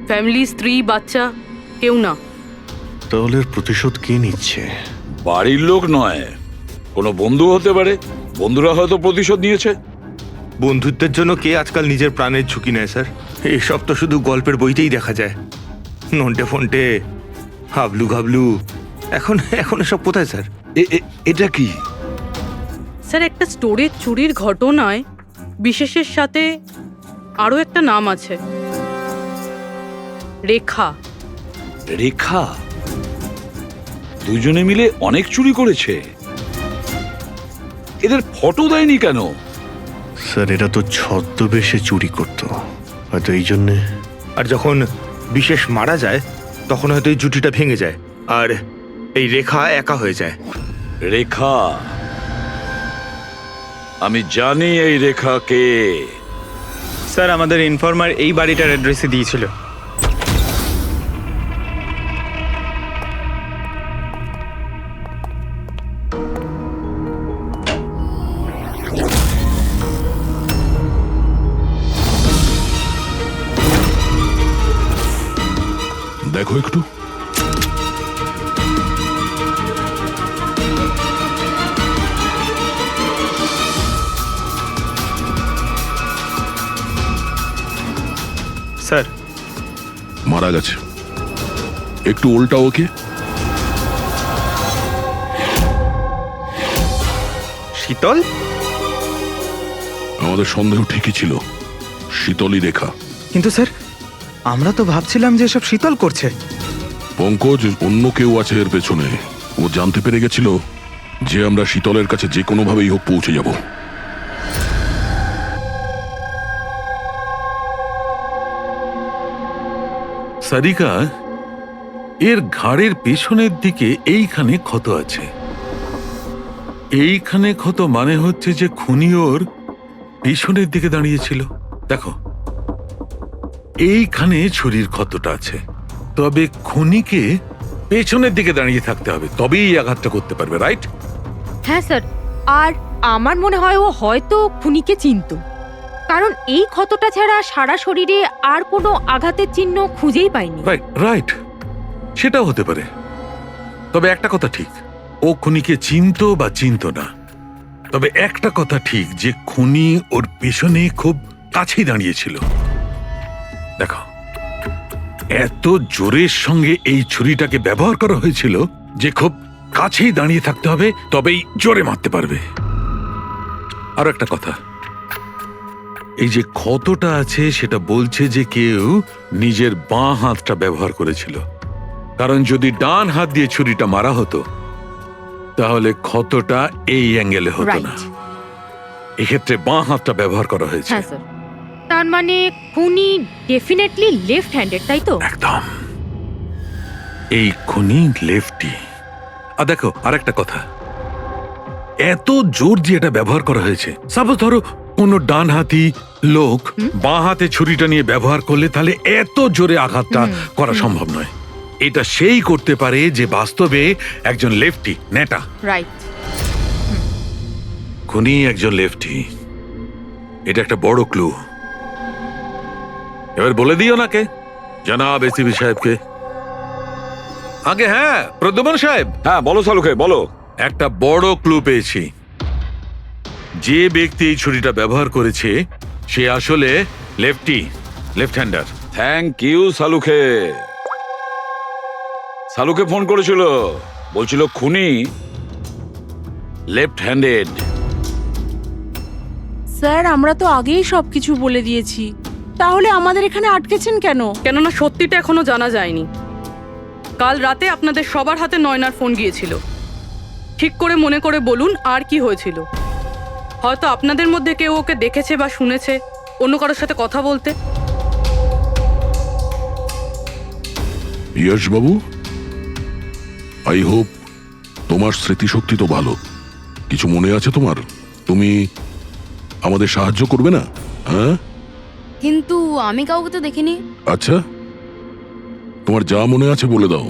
ফ্যামিলি, স্ত্রী, বাচ্চা কেউ না। তাহলে এর প্রতিশোধ কে নিচ্ছে? বাড়ির লোক নয়, কোনো বন্ধু হতে পারে। বন্ধুরা হয়তো প্রতিশোধ নিয়েছে। বন্ধুত্বের জন্য কে আজকাল নিজের প্রাণের ঝুঁকি নেয় স্যার? এসব তো শুধু গল্পের বইতেই দেখা যায়। নন্টে ফন্টে, হাবলু ঘাবলু, এখন এসব কোথায় স্যার? এটা কি? স্যার একটা স্টোরের চুরির ঘটনায় বিশেষের সাথে আরও একটা নাম আছে, রেখা। রেখা? দুজনে মিলে অনেক চুরি করেছে। এদের ফটো দেয়নি কেন? স্যার এরা তো ছদ্মবেশে চুরি করতো, হয়তো এই জন্যে। আর যখন বিশেষ মারা যায় তখন হয়তো এই জুটিটা ভেঙে যায় আর এই রেখা একা হয়ে যায়। রেখা? আমি জানি এই রেখা কে। স্যার আমাদের ইনফর্মার এই বাড়িটার অ্যাড্রেসে দিয়েছিল। দেখো একটু। স্যার মারা গেছে। একটু উল্টা ওকে। শীতল? আমাদের সন্দেহ ঠিকই ছিল, শীতলই রেখা। কিন্তু স্যার আমরা তো ভাবছিলাম যে সব শীতল করছে। পঙ্কজ, অন্য কেউ আছে এর পেছনে। ও জানতে পেরে গেছিল যে আমরা শীতলের কাছে যে কোনোভাবেই হোক পৌঁছে যাব। সারিকা, এর ঘাড়ের পেছনের দিকে এইখানে ক্ষত আছে। এইখানে ক্ষত মানে হচ্ছে যে খুনি ওর পেছনের দিকে দাঁড়িয়েছিল। দেখো, এইখানে ছুরির ক্ষতটা আছে। তবে খুনিকে পেছনের দিকে দাঁড়িয়ে থাকতে হবে, তবেই এই আঘাতটা করতে পারবে, রাইট? হ্যাঁ স্যার, আর আমার মনে হয় ও হয়তো খুনিকে চিনতো, কারণ এই ক্ষতটা ছাড়া সারা শরীরে আর কোনো আঘাতের চিহ্ন খুঁজেই পাইনি। রাইট রাইট, সেটাও হতে পারে। তবে একটা কথা ঠিক, ও খুনিকে চিনতো বা চিনতো না, তবে একটা কথা ঠিক যে খুনি ওর পেছনে খুব কাছেই দাঁড়িয়েছিল। দেখো, এত জোরের সঙ্গে এই ছুরিটাকে ব্যবহার করা হয়েছিল যে খুব কাছেই দাঁড়িয়ে থাকতে হবে, তবেই জোরে মারতে পারবে। আর একটা কথা, এই যে ক্ষতটা আছে সেটা বলছে যে কেউ নিজের বাঁ হাতটা ব্যবহার করেছিল, কারণ যদি ডান হাত দিয়ে ছুরিটা মারা হতো তাহলে ক্ষতটা এই অ্যাঙ্গেলে হতো না। এক্ষেত্রে বাঁ হাতটা ব্যবহার করা হয়েছে। হ্যাঁ স্যার, তার মানে খুনি ডেফিনেটলি লেফট হ্যান্ডেড, তাই তো? একদম, এই খুনি লেফটি। আর দেখো, আরেকটা কথা, এত জোর দিয়ে এটা ব্যবহার করা হয়েছে। সাপোজ ধরো কোনো ডান হাতি লোক বাঁ হাতে ছুরিটা নিয়ে ব্যবহার করলে তাহলে এত জোরে আঘাতটা করা সম্ভব নয়। এটা সেই করতে পারে যে বাস্তবে একজন লেফটি, নেটা। রাইট। খুনি একজন লেফটি, এটা একটা বড় ক্লু। এবার বলে দিও নাকে, জনাব এসিপি সাহেবকে। আগে হ্যাঁ, প্রদ্যুম্ন সাহেব। হ্যাঁ বলো সালুকে, বলো। একটা বড় ক্লু পেয়েছি। যে ব্যক্তি এই ছুরিটা ব্যবহার করেছে সে আসলে লেফট হ্যান্ডার। থ্যাংক ইউ সালুকে। সালুকে ফোন করেছিল, বলছিল খুনি লেফট হ্যান্ডেড। স্যার আমরা তো আগেই সবকিছু বলে দিয়েছি, তাহলে আমাদের এখানে আটকেছেন কেন? কেননা সত্যিটা এখনো জানা যায়নি। কাল রাতে আপনাদের সবার হাতে নয়নার ফোন গিয়েছিল। ঠিক করে মনে করে বলুন আর কি হয়েছিল। হয়তো আপনাদের মধ্যে কেউ ওকে দেখেছে বা শুনেছে অন্য কারোর সাথে কথা বলতে। ইয়শ বাবু, আই হোপ তোমার স্মৃতিশক্তি তো ভালো, কিছু মনে আছে তোমার? তুমি আমাদের সাহায্য করবে না? হ্যাঁ, কিন্তু আমি কাউকে তো দেখিনি। আচ্ছা, তোমার যা মনে আছে বলে দাও।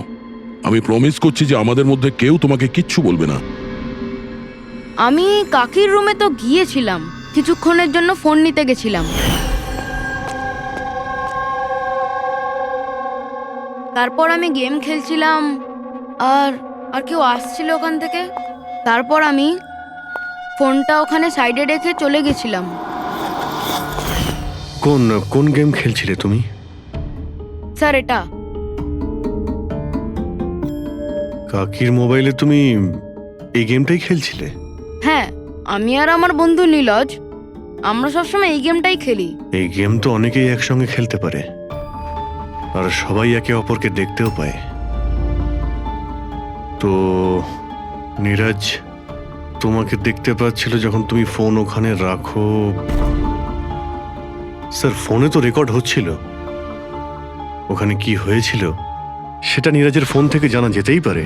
আমি প্রমিস করছি যে আমাদের মধ্যে কেউ তোমাকে কিচ্ছু বলবে না। আমি কাকির রুমে তো গিয়েছিলাম, কিছুক্ষণের জন্য ফোন নিতে গেছিলাম। তারপর আমি গেম খেলছিলাম আর আর কেউ আসছিল ওখান থেকে। তারপর আমি ফোনটা ওখানে সাইডে রেখে চলে গেছিলাম। কোন গেম খেলছিলে তুমি? স্যার এটা কাকির মোবাইলে তুমি এই গেমটাই খেলছিলে? হ্যাঁ, আমি আর আমার বন্ধু নীলজ আমরা সবসময় এই গেমটাই খেলি। এই গেম তো অনেকেই একসঙ্গে খেলতে পারে, আর সবাই একে অপরকে দেখতেও পায়। তো নীরজ তোমাকে দেখতে পাচ্ছিল যখন তুমি ফোন ওখানে রাখো। স্যার, ফোনে তো রেকর্ড হচ্ছিল, ওখানে কি হয়েছিল সেটা নীরজের ফোন থেকে জানা যেতেই পারে।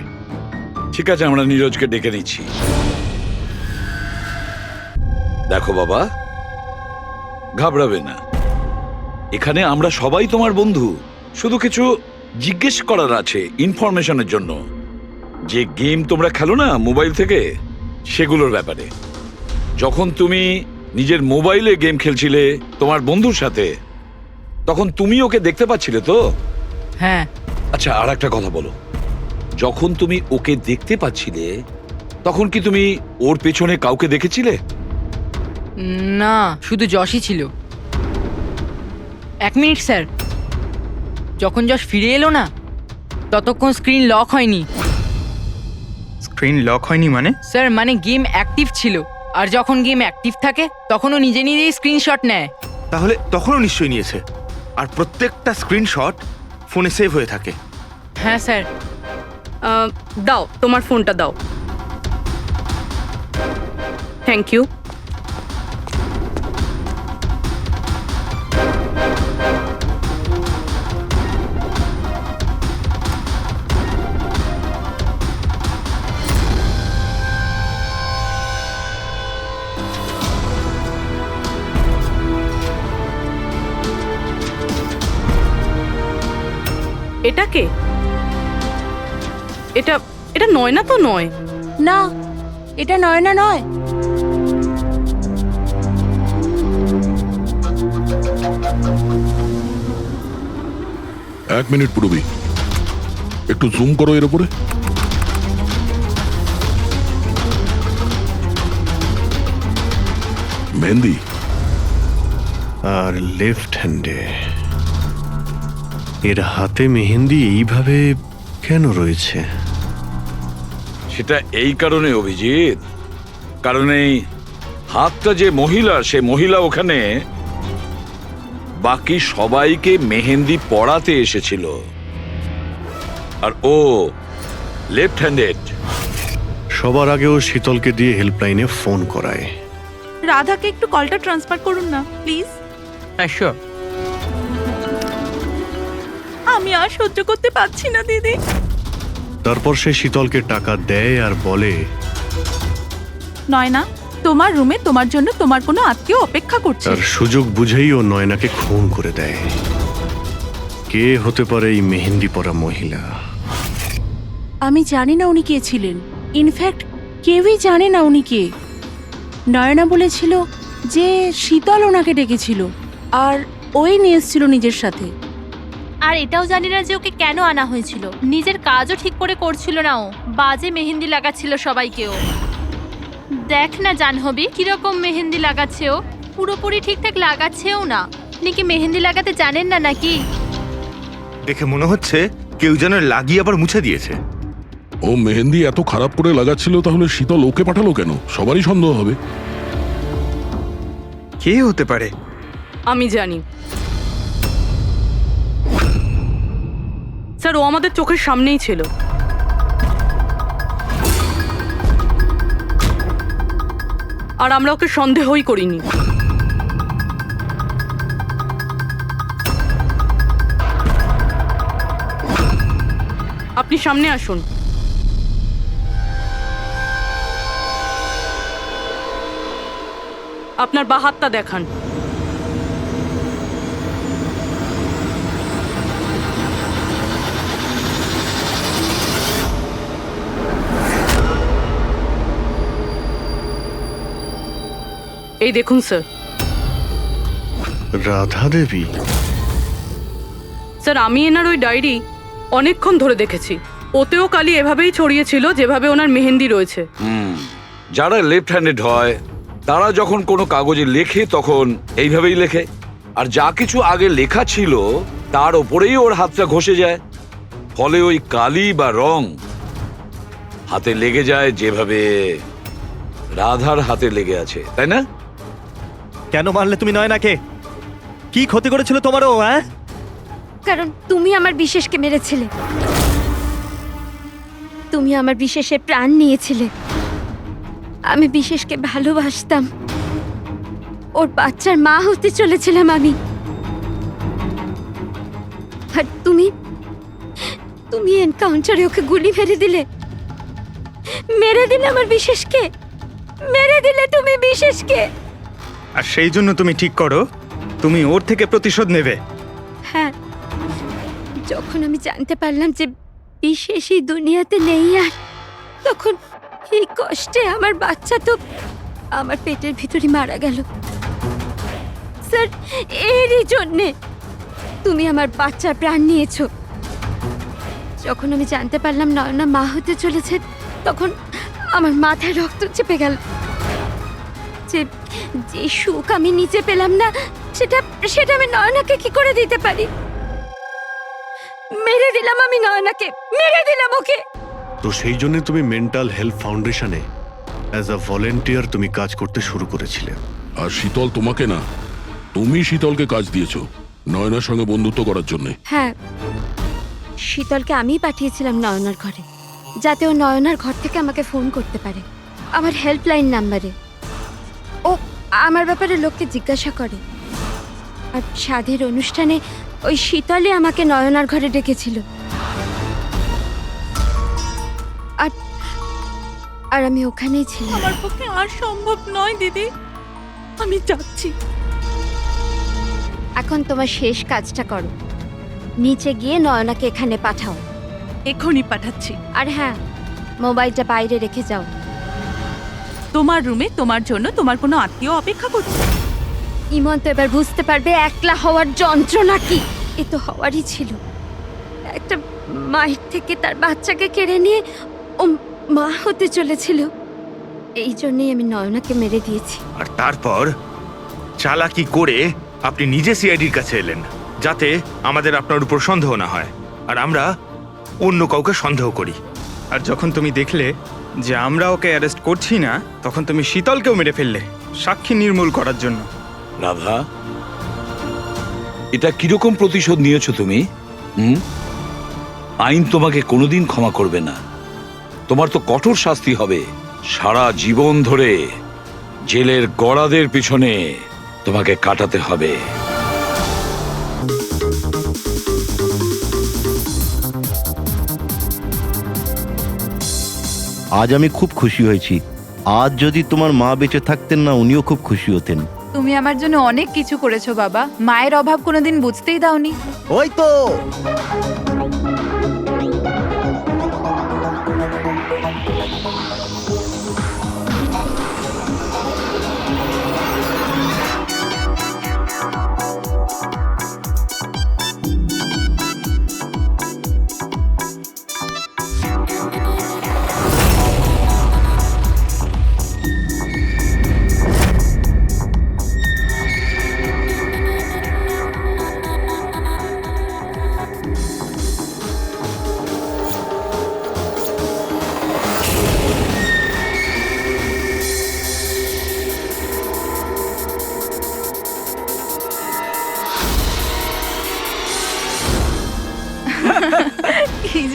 ঠিক আছে, আমরা নীরজকে ডেকে নিচ্ছি। দেখো বাবা, ঘাবড়াবে না, এখানে আমরা সবাই তোমার বন্ধু। শুধু কিছু জিজ্ঞেস করার আছে ইনফরমেশনের জন্য। যে গেম তোমরা খেলো না মোবাইল থেকে, সেগুলোর ব্যাপারে। যখন তুমি নিজের মোবাইলে গেম খেলছিলে তোমার বন্ধুর সাথে, তখন তুমি ওকে দেখতে পাচ্ছিলে তো? হ্যাঁ। আচ্ছা, আর একটা কথা বলো, যখন তুমি ওকে দেখতে পাচ্ছিলে তখন কি তুমি ওর পেছনে কাউকে দেখেছিলে? না, শুধু যশই ছিল। 1 মিনিট স্যার, যখন যশ ফিরে এলো না ততক্ষণ স্ক্রিন লক হয়নি। স্ক্রিন লক হয়নি মানে? স্যার মানে গেম অ্যাক্টিভ ছিল, আর যখন গেম অ্যাক্টিভ থাকে তখন ও নিজে নিজেই স্ক্রিনশট নেয়। তাহলে তখনও নিশ্চয়ই নিয়েছে, আর প্রত্যেকটা স্ক্রিনশট ফোনে সেভ হয়ে থাকে। হ্যাঁ স্যার। দাও তোমার ফোনটা দাও। Thank you. এটা কে? এটা এটা নয়না তো নয়। না, এটা নয়না নয়। এক মিনিট পুরবি, একটু জুম করো এর উপরে। মেহেন্দি আর লেফট হ্যান্ডে, এর হাতে মেহেন্দি এইভাবে কেন রয়েছে? সেটা এই কারণে অভিজিৎ, কারণ এই হাতটা যে মহিলা, সে মহিলা ওখানে বাকি সবাইকে মেহেন্দি পড়াতে এসেছিল, আর ও লেফট হ্যান্ডেড। সবার আগে ও শীতলকে দিয়ে হেল্পলাইনে ফোন করায়। রাধাকে একটু কলটা ট্রান্সফার করুন না প্লিজ। হ্যাঁ শিওর। আমি আর সহ্য করতে পারছি না দিদি। তারপর সে শীতলকে টাকা দেয় আর বলে, নয়না, তোমার রুমে তোমার জন্য তোমার কোনো আত্মীয় অপেক্ষা করছে। তার সুযোগ বুঝেই ও নয়নাকে খুন করে দেয়। কে হতে পারে এই মেহেন্দি পরা মহিলা? আমি জানি না উনি কে ছিলেন, ইনফ্যাক্ট কেউই জানে না উনি কে। নয়না বলেছিল যে শীতল ওনাকে ডেকেছিল আর ওই নিয়ে এসেছিল নিজের সাথে। আর এটাও জানি না যে ওকে কেন আনা হয়েছিল। নিজের কাজও ঠিক করে করছিল না ও, বাজে মেহেন্দি লাগাচ্ছিল সবাইকেও। দেখ না জাহ্নবী কিরকম মেহেন্দি লাগাচ্ছে ও, পুরোপুরি ঠিকঠাক লাগাচ্ছেও না। আপনি কি মেহেন্দি লাগাতে জানেন না নাকি? দেখে মনে হচ্ছে কেউ যেন লাগিয়ে আবার মুছে দিয়েছে। ও মেহেন্দি এত খারাপ করে লাগাচ্ছিল, তাহলে শীতল ওকে পাঠালো কেন? সবারই সন্দেহ হবে। কে হতে পারে? আমি জানি স্যার, ও আমাদের চোখের সামনেই ছিল। আর আমরা ওকে সন্দেহই করিনি। আপনি সামনে আসুন। আপনার বা হাতটা দেখান। এই দেখুন স্যার। রাধা দেবী? স্যার, আমি এনার ওই ডায়েরি অনেকক্ষণ ধরে দেখেছি। ওতেও কালি এভাবেই ছড়িয়েছিল যেভাবে ওনার মেহেন্দি রয়েছে। যারা লেফট হ্যান্ডেড হয় তারা যখন কোনো কাগজে লেখে তখন এইভাবেই লেখে, আর যা কিছু আগে লেখা ছিল তার ওপরেই ওর হাতটা ঘষে যায়, ফলে ওই কালি বা রং হাতে লেগে যায় যেভাবে রাধার হাতে লেগে আছে, তাই না? কেন মারলে তুমি নয়নাকে? কি ক্ষতি করেছিল তোমারও? হ্যাঁ, কারণ তুমি আমার বিশেষকে মেরেছিলে, তুমি আমার বিশেষের প্রাণ নিয়েছিলে। আমি বিশেষকে ভালোবাসতাম, ওর বাচ্চার মা হতে চলেছিলাম আমি। আর তুমি তুমি এনকাউন্টারে ওকে গুলি মেরে দিলে আমার বিশেষকে, মেরে দিলে তুমি বিশেষকে। আর সেই জন্য তুমি ঠিক করো তুমি ওর থেকে প্রতিশোধ নেবে। হ্যাঁ, যখন আমি জানতে পারলাম যে বিশেষ এই দুনিয়াতে নেই আর, তখন এই কষ্টে আমার বাচ্চা তো আমার পেটের ভিতরে মারা গেল। স্যার, এরই জন্যে তুমি আমার বাচ্চার প্রাণ নিয়েছো। যখন আমি জানতে পারলাম নয়না মা হতে চলেছে, তখন আমার মাথায় রক্ত চেপে গেল। যে যে সুখ আমি নিচে পেলাম না, সেটা সেটা আমি নয়নাকে কি করে দিতে পারি? মেরে দিলাম আমি নয়নাকে, মেরে দিলাম ওকে। তো সেই জন্য তুমি মেন্টাল হেলথ ফাউন্ডেশনে অ্যাজ আ ভলেন্টিয়ার তুমি কাজ করতে শুরু করেছিলে। আর শীতল তোমাকে না, তুমি শীতলকে কাজ দিয়েছো নয়নার সঙ্গে বন্ধুত্ব করার জন্য। হ্যাঁ, শীতলকে আমিই পাঠিয়েছিলাম নয়নার ঘরে, যাতে ও নয়নার ঘর থেকে আমাকে ফোন করতে পারে আমার হেল্পলাইন নাম্বারে। ও আমার ব্যাপারে লোককে জিজ্ঞাসা করে। আর সাধের অনুষ্ঠানে ওই শীতলে আমাকে নয়নার ঘরে ডেকেছিল। আর আর আমি ওখানেই ছিলাম। আমার পক্ষে আর সম্ভব নয় দিদি, আমি যাচ্ছি। এখন তোমার শেষ কাজটা করো, নিচে গিয়ে নয়নাকে এখানে পাঠাও। এখনই পাঠাচ্ছি। আর হ্যাঁ, মোবাইলটা বাইরে রেখে যাও। তোমার রুমে তোমার জন্য তোমার কোনো আত্মীয় অপেক্ষা করছে। ইমন তো এবার বুঝতে পারবে একলা হওয়ার যন্ত্রণা কি। এ তো হওয়ারই ছিল, একটা মায়ের থেকে তার বাচ্চাকে কেড়ে নিয়ে ও মা হতে চলেছিল। এই জন্যই আমি নয়নাকে মেরে দিয়েছি। আর তারপর চালাকি করে আপনি নিজে সিআইডির কাছে এলেন, যাতে আমাদের আপনার উপর সন্দেহ না হয় আর আমরা অন্য কাউকে সন্দেহ করি। আর যখন তুমি দেখলে যে আমরা ওকে অ্যারেস্ট করছি না, তখন তুমি শীতলকেও মেরে ফেললে সাক্ষী নির্মূল করার জন্য। রাধা, এটা কিরকম প্রতিশোধ নিয়েছো তুমি? আইন তোমাকে কোনোদিন ক্ষমা করবে না। তোমার তো কঠোর শাস্তি হবে। সারা জীবন ধরে জেলের গড়াদের পিছনে তোমাকে কাটাতে হবে। আজ আমি খুব খুশি হয়েছি। আজ যদি তোমার মা বেঁচে থাকতেন না, উনিও খুব খুশি হতেন। তুমি আমার জন্য অনেক কিছু করেছো বাবা, মায়ের অভাব কোনোদিন বুঝতেই দাওনি। ওই তো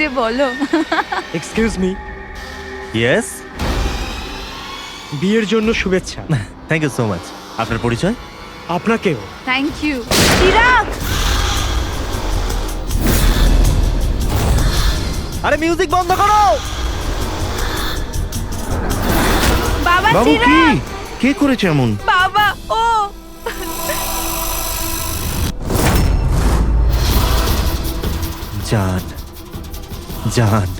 যে বলো। এক্সকিউজ মি, ইয়েস, বিয়ের জন্য শুভেচ্ছা। Thank you so much. আপনার পরিচয়? আপনাকেও। Thank you. চিরাগ, আরে মিউজিক বন্ধ করো। বাবা বাবু কি চিরাগ, কে করেছে এমন? বাবা ও জান, জান।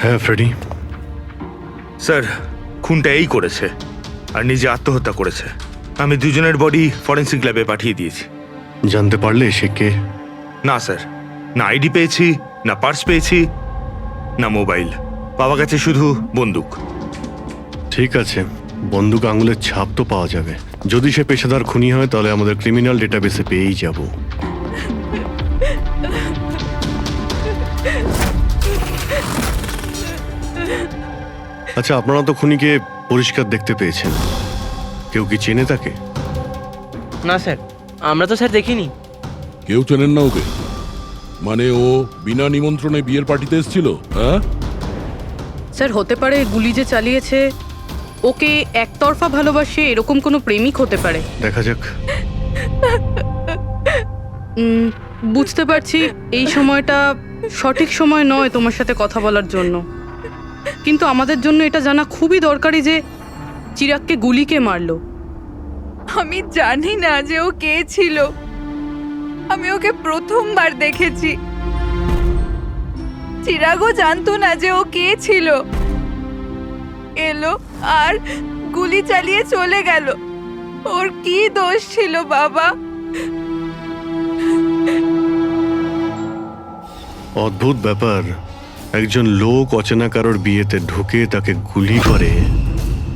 হ্যাঁ ফ্রেডি, স্যার খুনটা এই করেছে আর নিজে আত্মহত্যা করেছে। আমি দুজনের বডি ফরেন্সিক ল্যাবে পাঠিয়ে দিয়েছি। জানতে পারলে সে কে? না স্যার, না আইডি পেয়েছি, না পার্স পেয়েছি, না মোবাইল। পাওয়া গেছে শুধু বন্দুক। ঠিক আছে, বন্দুক আঙুলের ছাপ তো পাওয়া যাবে। যদি সে পেশাদার খুনি হয় তাহলে আমাদের ক্রিমিনাল ডেটাবেসে পেয়েই যাব। আচ্ছা, আপনারা তো খুনিকে পরিষ্কার দেখতে পেয়েছেন, কেউ কি চেনে তাকে? না স্যার, আমরা তো স্যার দেখিনি। কেউ চেনেন না ওকে? মানে ও বিনা নিমন্ত্রণে বিয়ের পার্টিতে এসেছিল? হ্যাঁ স্যার, হতে পারে গুলি যে চালিয়েছে ওকে একতরফা ভালোবাসে এরকম কোনো প্রেমিক হতে পারে। দেখা যাক। বুঝতে পারছি এই সময়টা সঠিক সময় নয় তোমার সাথে কথা বলার জন্য, কিন্তু আমাদের জন্য এটা জানা খুবই দরকারি যে চিরাগকে গুলি কে মারলো। আমি জানি না যে ও কে ছিল। আমি ওকে প্রথমবার দেখেছি। চিরাগও জানতো না যে ও কে ছিল। এলো আর গুলি চালিয়ে চলে গেল। ওর কি দোষ ছিল বাবা? অদ্ভুত ব্যাপার, একজন লোক অচেনা কারোর বিয়েতে ঢুকে তাকে গুলি করে,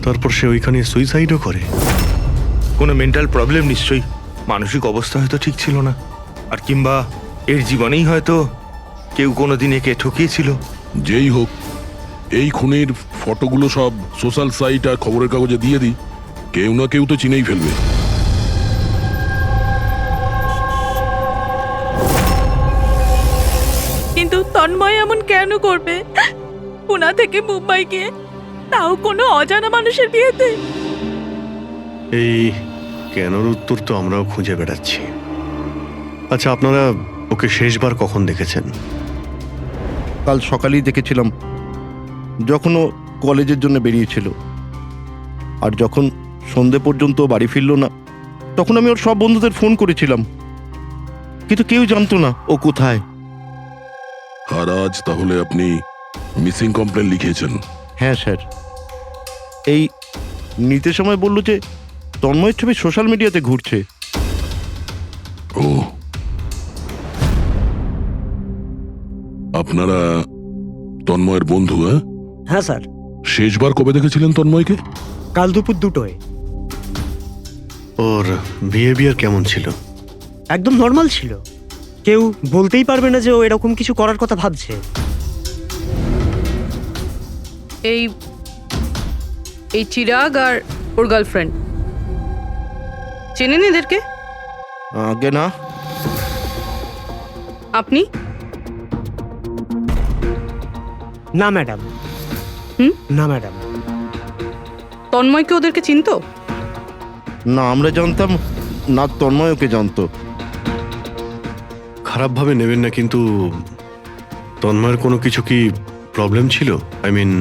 তারপর সে ওইখানে সুইসাইডও করে। কোনো মেন্টাল প্রবলেম নিশ্চয়ই, মানসিক অবস্থা হয়তো ঠিক ছিল না, আর কিংবা এর জীবনেই হয়তো কেউ কোনোদিন একে ঠকিয়েছিল। যেই হোক, এই খুনের ফটোগুলো সব সোশ্যাল সাইট আর খবরের কাগজে দিয়ে দিই, কেউ না কেউ তো চিনেই ফেলবে। কিন্তু তন্ময় এমন কেন করবে? পুনা থেকে মুম্বাই গিয়ে, তাও কোনো অজানা মানুষের বিয়েতে। এই কেনর উত্তর তো আমরাও খুঁজে বেড়াচ্ছি। আচ্ছা, আপনারা ওকে শেষবার কখন দেখেছেন? কাল সকালেই দেখেছিলাম, যখন ও কলেজের জন্য বেরিয়েছিল। আর যখন সন্ধে পর্যন্ত বাড়ি ফিরল না, তখন আমি ওর সব বন্ধুদের ফোন করেছিলাম, কিন্তু কেউ জানতো না ও কোথায়। আর আজ তাহলে আপনি মিসিং কমপ্লেন লিখিয়েছেন? হ্যাঁ স্যার, এই নিতে সময় বলল যে তন্ময়ের ছবি সোশ্যাল মিডিয়াতে ঘুরছে। ও, আপনারা তন্ময়ের বন্ধু? হ্যাঁ স্যার। শেষবার কবে দেখেছিলেন তন্ময়কে? কাল দুপুর 2টোয়। ওর বিহেভিয়ার কেমন ছিল? একদম নর্মাল ছিল। কেউ বলতেই পারবে না যে ও এরকম কিছু করার কথা ভাবছে। এই এই চিরাগ আর ওর গার্লফ্রেন্ড চেনেন এদেরকে? আগে না। আপনি? না ম্যাডাম। না ম্যাডাম। তন্ময়কে ওদেরকে চিনতো? না, আমরা জানতাম না, তন্ময় ওকে জানতো। খারাপভাবে নেবেন না, কিন্তু তন্ময়ের কোনো কিছু কি প্রবলেম ছিল? আই মিন,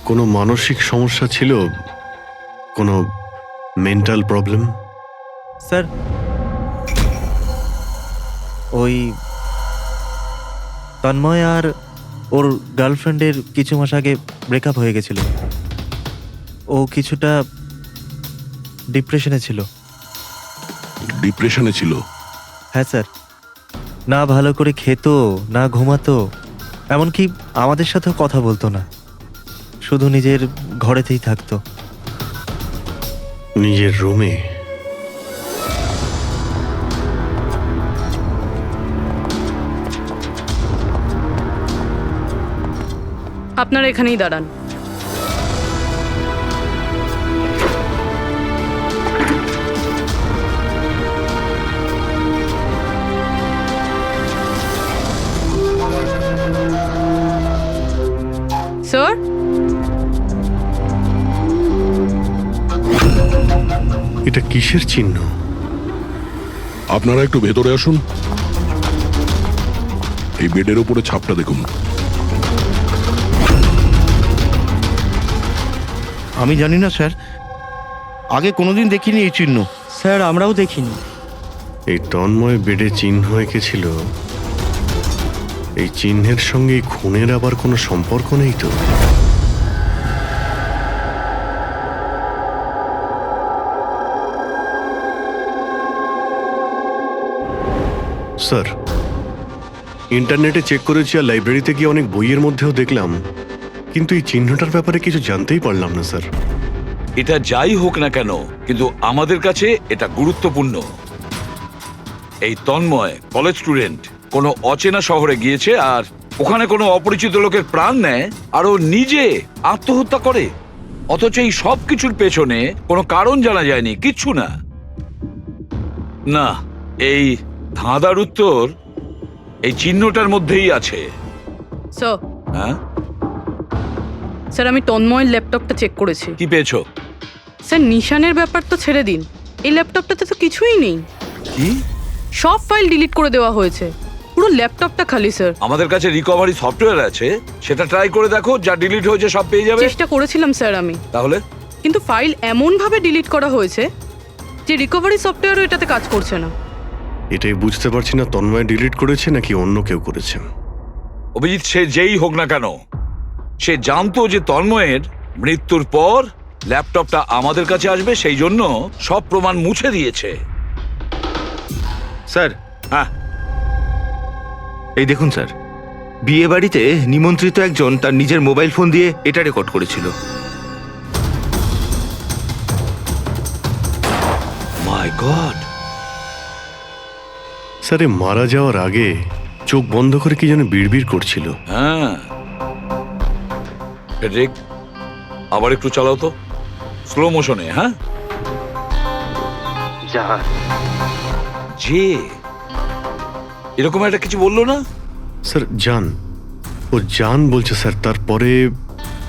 কোনো মানসিক সমস্যা ছিল? কোনো মেন্টাল প্রবলেম? স্যার, ওই তন্ময় আর ওর গার্লফ্রেন্ডের কিছু মাস আগে ব্রেকআপ হয়ে গেছিল। ও কিছুটা ডিপ্রেশনে ছিল। ডিপ্রেশনে ছিল? হ্যাঁ স্যার, না ভালো করে খেতো, না ঘুমাতো, এমনকি আমাদের সাথেও কথা বলতো না, শুধু নিজের ঘরেতেই থাকতো। নিজের রুমে? আপনারা এখানেই দাঁড়ান। স্যার, এটা কিসের চিহ্ন? আপনারা একটু ভেতরে আসুন। এই বেডের উপরে ছাপটা দেখুন। আমি জানি না স্যার, আগে কোনোদিন দেখিনি এই চিহ্ন। স্যার আমরাও দেখিনি। এই তন্ময় বেডে চিহ্ন এঁকেছিল, এই চিহ্নের সঙ্গে এই খুনের আবার কোনো সম্পর্ক নেই তো? স্যার, ইন্টারনেটে চেক করেছি আর লাইব্রেরিতে গিয়ে অনেক বইয়ের মধ্যেও দেখলাম, কিন্তু এই চিহ্নটার ব্যাপারে কিছু জানতেই পারলাম না স্যার। এটা যাই হোক না কেন, কিন্তু আমাদের কাছে এটা গুরুত্বপূর্ণ। এই তন্ময় কলেজ স্টুডেন্ট কোনো অচেনা শহরে গিয়েছে আর ওখানে কোনো অপরিচিত লোকের প্রাণ নেয় আর ও নিজে আত্মহত্যা করে, অথচ এই সব কিছুর পেছনে কোনো কারণ জানা যায়নি, কিচ্ছু না। না, এই ধাঁধার উত্তর এই চিহ্নটার মধ্যেই আছে। স্যার, হ্যাঁ স্যার আমি তন্ময়ের ল্যাপটপটা চেক করেছি। কি পেয়েছো? স্যার নিশানের ব্যাপার তো ছেড়ে দিন, এই ল্যাপটপটাতে তো কিছুই নেই। কি? সব ফাইল ডিলিট করে দেওয়া হয়েছে, পুরো ল্যাপটপটা খালি স্যার। আমাদের কাছে রিকভারি সফটওয়্যার আছে, সেটা ট্রাই করে দেখো, যা ডিলিট হয়েছে সব পেয়ে যাবে। চেষ্টা করেছিলাম স্যার আমি, তাহলে? কিন্তু ফাইল এমন ভাবে ডিলিট করা হয়েছে যে রিকভারি সফটওয়্যারও এটাতে কাজ করছে না। এটাই বুঝতে পারছি না, তন্ময় ডিলিট করেছে নাকি অন্য কেউ করেছে। অভিজিৎ, সে যেই হোক না কেন, সে জানতো যে তন্ময়ের মৃত্যুর পর ল্যাপটপটা আমাদের কাছে আসবে, সেই জন্য সব প্রমাণ মুছে দিয়েছে। স্যার, হ্যাঁ এই দেখুন স্যার, বিয়ে বাড়িতে নিমন্ত্রিত একজন তার নিজের মোবাইল ফোন দিয়ে এটা রেকর্ড করেছিল। মাই গড! স্যার, এ মারা যাওয়ার আগে চোখ বন্ধ করে কি যেন বিড়বিড় করছিল। হ্যাঁ, ফেডরিক, আবার একটু চালাও তো, স্লো মোশনে। হ্যাঁ, যে এরকম একটা কিছু বললো না স্যার? জান, ও জান বলছে স্যার। তারপরে?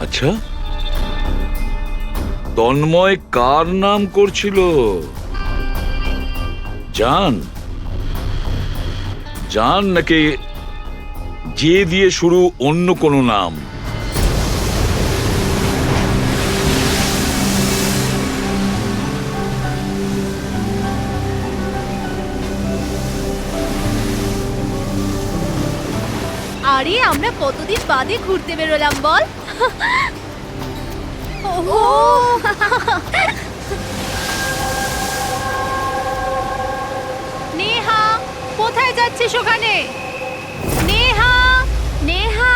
আচ্ছা, তন্ময় কার নাম করছিল? জান? জান নাকি যে দিয়ে শুরু অন্য কোনো নাম? আরে আমরা কতদিন বাদে ঘুরতে বেরোলাম বল। নেহা, কোথায় যাচ্ছিস ওখানে? নেহা, নেহা,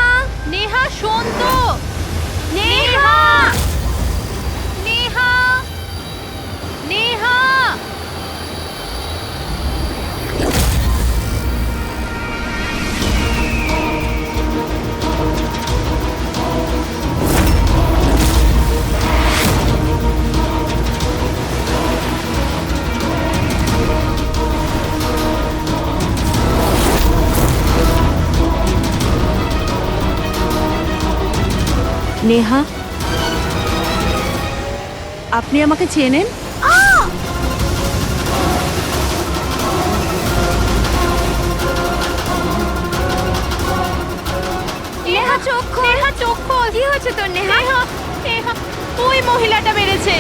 নেহা শোন তো। নেহা, নেহা, নেহা। নেহা, আপনি আমাকে চেনেন? নেহা চোখ খোল, নেহা চোখ খোল। কি হয়েছে তোর নেহা? নেহা, ওই মহিলাটা মেরেছে।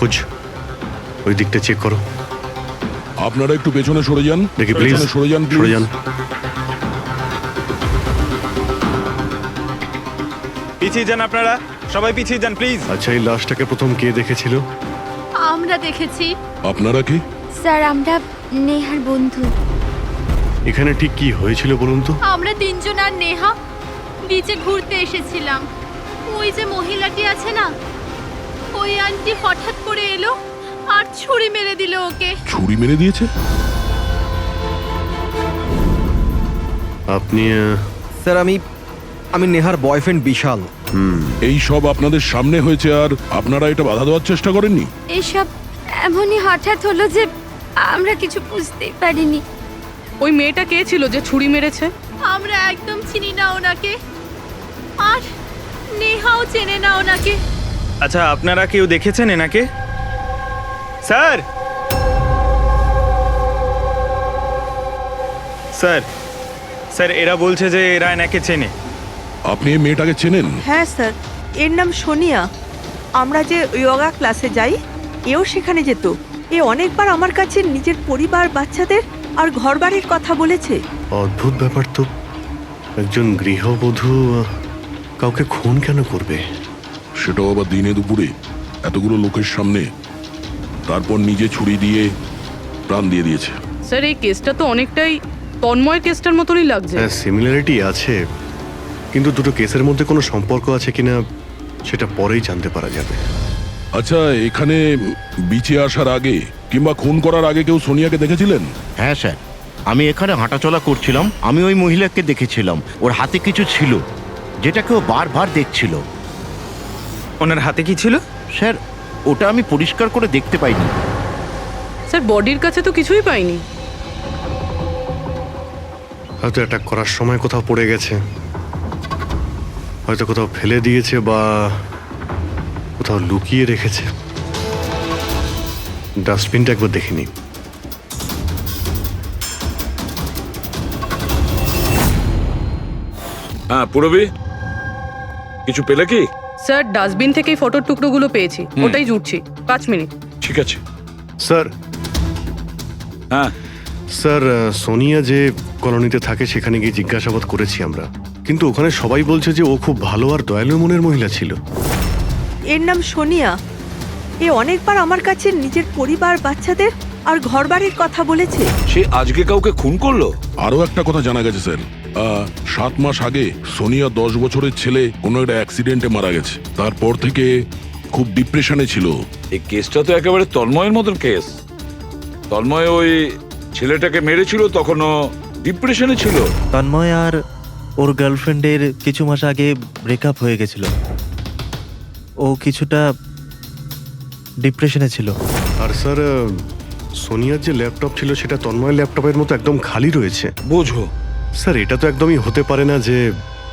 খোঁজ, ওই দিকটা চেক করো। আপনারা একটু পেছনে সরে যান, দেখি প্লিজ, পেছনে সরে যান, সরে যান। পিছিয়ে যান আপনারা, সবাই পিছিয়ে যান প্লিজ। আচ্ছা, এই লাশটাকে প্রথম কে দেখেছিল? আমরা দেখেছি। আপনারা কি? স্যার, আমরা নেহার বন্ধু। এখানে ঠিক কি হয়েছিল বলুন তো? আমরা তিনজন আর নেহা বিচে ঘুরতে এসেছিলাম। ওই যে মহিলাটি আছে না, ওই আন্টি হঠাৎ করে এলো আর ছুরি মেরে দিল ওকে। ছুরি মেরে দিয়েছে? আপনি স্যার, আমি নেহার বয়ফ্রেন্ড বিশাল। এই সব আপনাদের সামনে হয়েছে আর আপনারা এটা বাধা দেওয়ার চেষ্টা করেননি? এইসব এমনই হঠাৎ হলো যে আমরা কিছু বুঝতেই পারিনি। ওই মেয়েটা কে ছিল যে ছুরি মেরেছে? আমরা একদম চিনি না ওনাকে, আর নেহাও চেনে না ওনাকে। আচ্ছা, আপনারা কেউ দেখেছেন এনাকে? স্যার, স্যার, স্যার, এরা বলছে যে এরা এনাকে চেনে। আপনি এই মেয়েটাকে চেনেন? হ্যাঁ স্যার, এর নাম সোনিয়া। আমরা যে যোগা ক্লাসে যাই, এও সেখানে যেত। এ অনেকবার আমার কাছে নিজের পরিবার, বাচ্চাদের আর ঘরবাড়ির কথা বলেছে। অদ্ভুত ব্যাপার তো, একজন গৃহবধূ কাউকে খুন কেন করবে? সেটাও আবার দিনে দুপুরে, এতগুলো লোকের সামনে। তারপর নিজে ছুরি দিয়ে প্রাণ দিয়ে দিয়েছে। স্যার, এই কেসটা তো অনেকটাই তন্ময়ের কেসটার মতনই লাগছে। হ্যাঁ, সিমিলারিটি আছে, কিন্তু দুটো কেসের মধ্যে কোনো সম্পর্ক আছে কিনা সেটা পরেই জানতে পারা যাবে। আচ্ছা, এখানে বিচে আসার আগে কিংবা খুন করার আগে কেউ সোনিয়াকে দেখেছিলেন? হ্যাঁ স্যার, আমি এখানে হাঁটাচলা করছিলাম, আমি ওই মহিলাকে দেখেছিলাম। ওর হাতে কিছু ছিল যেটা কেউ বারবার দেখছিল। ওনার হাতে কি ছিল? স্যার, ওটা আমি পরিষ্কার করে দেখতে পাইনি। স্যার, বডির কাছে তো কিছুই পাইনি। হয়তো অ্যাটাক করার সময় কোথাও পড়ে গেছে, হয়তো কোথাও ফেলে দিয়েছে বা কোথাও লুকিয়ে রেখেছে। ডাস্টবিনটা একবার দেখে নিই। হ্যাঁ পুরবি, কিছু পেলে কি? স্যার, ডাস্টবিন থেকেই ফটোর টুকরোগুলো পেয়েছি, ওটাই জুটছি। 5 মিনিট। ঠিক আছে স্যার। হ্যাঁ স্যার, সোনিয়া যে কলোনিতে থাকে সেখানে গিয়ে জিজ্ঞাসাবাদ করেছি আমরা, কিন্তু ওখানে সবাই বলছে যে ও খুব ভালো আর দয়ালু মনের মহিলা ছিল। এর নাম সোনিয়া। এ অনেকবার আমার কাছে নিজের পরিবার, বাচ্চাদের আর ঘরবাড়ির কথা বলেছে। সে আজকে কাউকে খুন করলো? আরো একটা কথা জানা গেছে স্যার, 7 মাস আগে সোনিয়া 10 বছরের ছেলে কোনো একটা অ্যাক্সিডেন্টে মারা গেছে। তারপর থেকে খুব ডিপ্রেশনে ছিল। এই কেসটা তো একেবারে তন্ময়ের মতন কেস। তন্ময় ওই ছেলেটাকে মেরেছিল, তখনও ডিপ্রেশনে ছিল। তন্ময় আর ওর গার্লফ্রেন্ডের কিছু মাস আগে ব্রেকআপ হয়ে গেছিল। ও কিছুটা ডিপ্রেশনে ছিল। আর স্যার, সোনিয়ার যে ল্যাপটপ ছিল সেটা তন্ময়ের ল্যাপটপের মতো একদম খালি রয়েছে। বোঝো স্যার, এটা তো একদমই হতে পারে না যে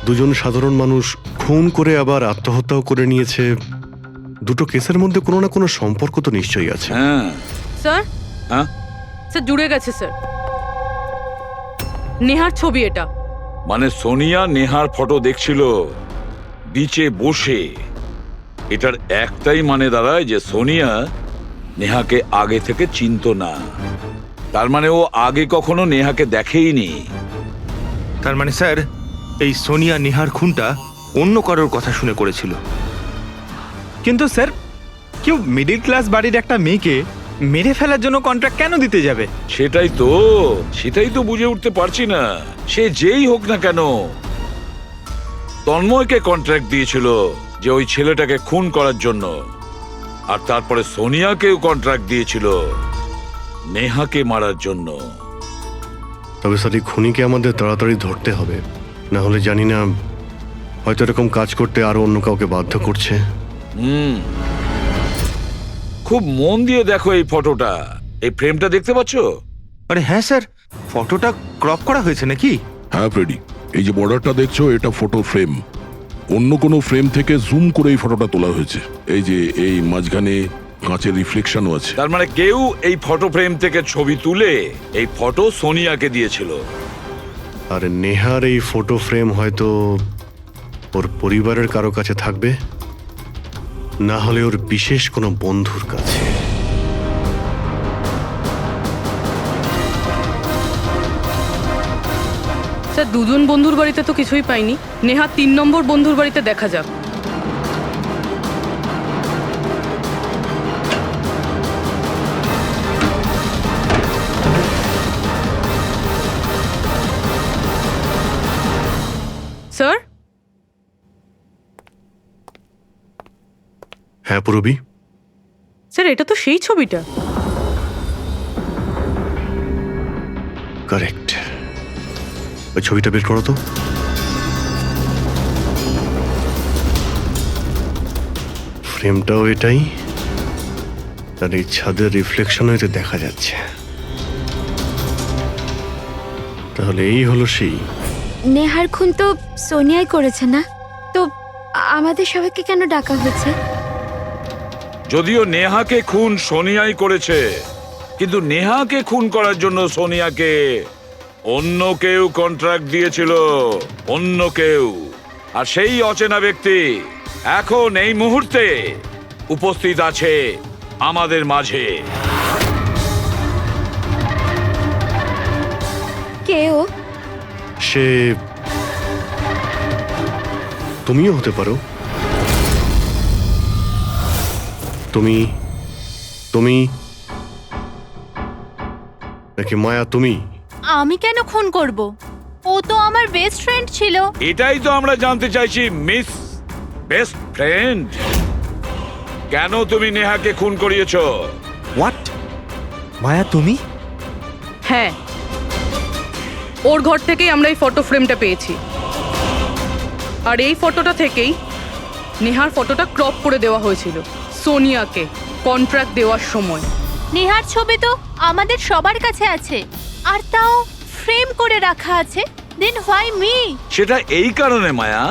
দুজন সাধারণ মানুষ খুন করে আবার আত্মহত্যাও করে নিয়েছে। দুটো কেসের মধ্যে কোনো না কোনো সম্পর্ক তো নিশ্চয়ই আছে। হ্যাঁ স্যার, হ্যাঁ স্যার জুড়ে গেছে স্যার। নেহার ছবি এটা। মানে সোনিয়া নেহার ফটো দেখছিল বিচে বসে। এটার একটাই মানে দাঁড়ায় যে সোনিয়া নেহাকে আগে থেকে চিনতো না। তার মানে ও আগে কখনো নেহাকে দেখেইনি। তার মানে স্যার, এই সোনিয়া নেহার খুনটা অন্য কারোর কথা শুনে করেছিল। কিন্তু স্যার, কেউ মিডল ক্লাস বাড়ির একটা মেয়েকে মেরে ফেলার জন্য কন্ট্রাক্ট কেন দিতে যাবে? সেটাই তো বুঝে উঠতে পারছি না। সে যেই হোক না কেন, তন্ময়কে কন্ট্রাক্ট দিয়েছিল যে ওই ছেলেটাকে খুন করার জন্য, আর তারপরে সোনিয়াকেও কন্ট্রাক্ট দিয়েছিল নেহাকে মারার জন্য। তবে স্যার, এই খুনিকে আমাদের তাড়াতাড়ি ধরতে হবে, না হলে জানি না হয়তো এরকম কাজ করতে আরো অন্য কাউকে বাধ্য করছে। খুব মন দিয়ে দেখো এই ফটোটা, এই ফ্রেমটা দেখতে পাচ্ছ? আরে হ্যাঁ স্যার, ফটোটা ক্রপ করা হয়েছে নাকি? হ্যাঁ ফ্রেডি, এই যে বর্ডারটা দেখছো এটা ফটো ফ্রেম। অন্য কোনো ফ্রেম থেকে জুম করে এই ফটোটা তোলা হয়েছে। এই যে এই মাঝখানে কাঁচের রিফ্লেকশনও আছে। তার মানে কেউ এই ফটো ফ্রেম থেকে ছবি তুলে এই ফটো সোনিয়াকে দিয়েছিল। আর নেহার এই ফটো ফ্রেম হয়তো ওর পরিবারের কারো কাছে থাকবে। না হলে ওর বিশেষ কোনো বন্ধুর কাছে। স্যার, দুজন বন্ধুর বাড়িতে তো কিছুই পাইনি। নেহা 3 নম্বর বন্ধুর বাড়িতে দেখা যাক। স্যার, হ্যাঁ পূরবী, স্যার এটা তো সেই ছবিটা। কারেক্ট। ওই ছবিটা বের করো তো। ফ্রেমটাও এটাই, আর এই ছাদের রিফ্লেকশনও এতে দেখা যাচ্ছে। তাহলে এই হলো সেই। নেহার খুন তো সোনিয়াই করেছে না? তো আমাদের সবাইকে কেন ডাকা হয়েছে? যদিও নেহাকে খুন সোনিয়াই করেছে, কিন্তু নেহাকে খুন করার জন্য সোনিয়াকে অন্য কেউ কন্ট্রাক্ট দিয়েছিল, অন্য কেউ। আর সেই অচেনা ব্যক্তি এখন এই মুহূর্তে উপস্থিত আছে আমাদের মাঝে। কে ও? সে তুমিও হতে পারো। তুমি তুমি নাকি মায়া তুমি? আমি কেন খুন করব? ও তো আমার বেস্ট ফ্রেন্ড ছিল। এটাই তো আমরা জানতে চাইছি মিস বেস্ট ফ্রেন্ড। কেন তুমি নেহাকে খুন করিয়েছো? হোয়াট? মায়া তুমি? হ্যাঁ, ওর ঘর থেকেই আমরা এই ফটো ফ্রেমটা পেয়েছি। আর এই ফটোটা থেকেই নেহার ফটোটা ক্রপ করে দেওয়া হয়েছিল সোনিয়াকে কন্ট্রাক্ট দেওয়ার সময়। নেহার ছবি তো আমাদের সবার কাছে আছে, আর তাও ফ্রেম করে রাখা আছে। Then why me? সেটা এই কারণে মায়া,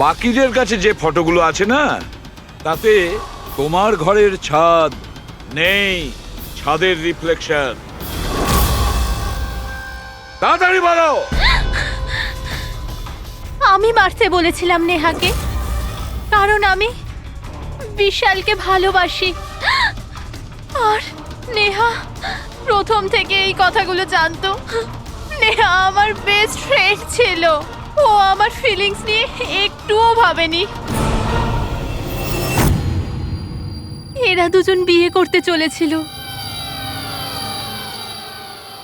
বাকিদের কাছে যে ফটোগুলো আছে না, তাতে তোমার ঘরের ছাদ নেই, ছাদের রিফ্লেকশন। তাড়াতাড়ি বলো। আমি মারতে বলেছিলাম নেহাকে, কারণ আমি বিশালকে ভালোবাসি। আর নেহা প্রথম থেকে এই কথাগুলো জানতো। নেহা আমার বেস্ট ফ্রেন্ড ছিল, ও আমার ফিলিংস নিয়ে একটুও ভাবেনি। এরা দুজন বিয়ে করতে চলেছিল।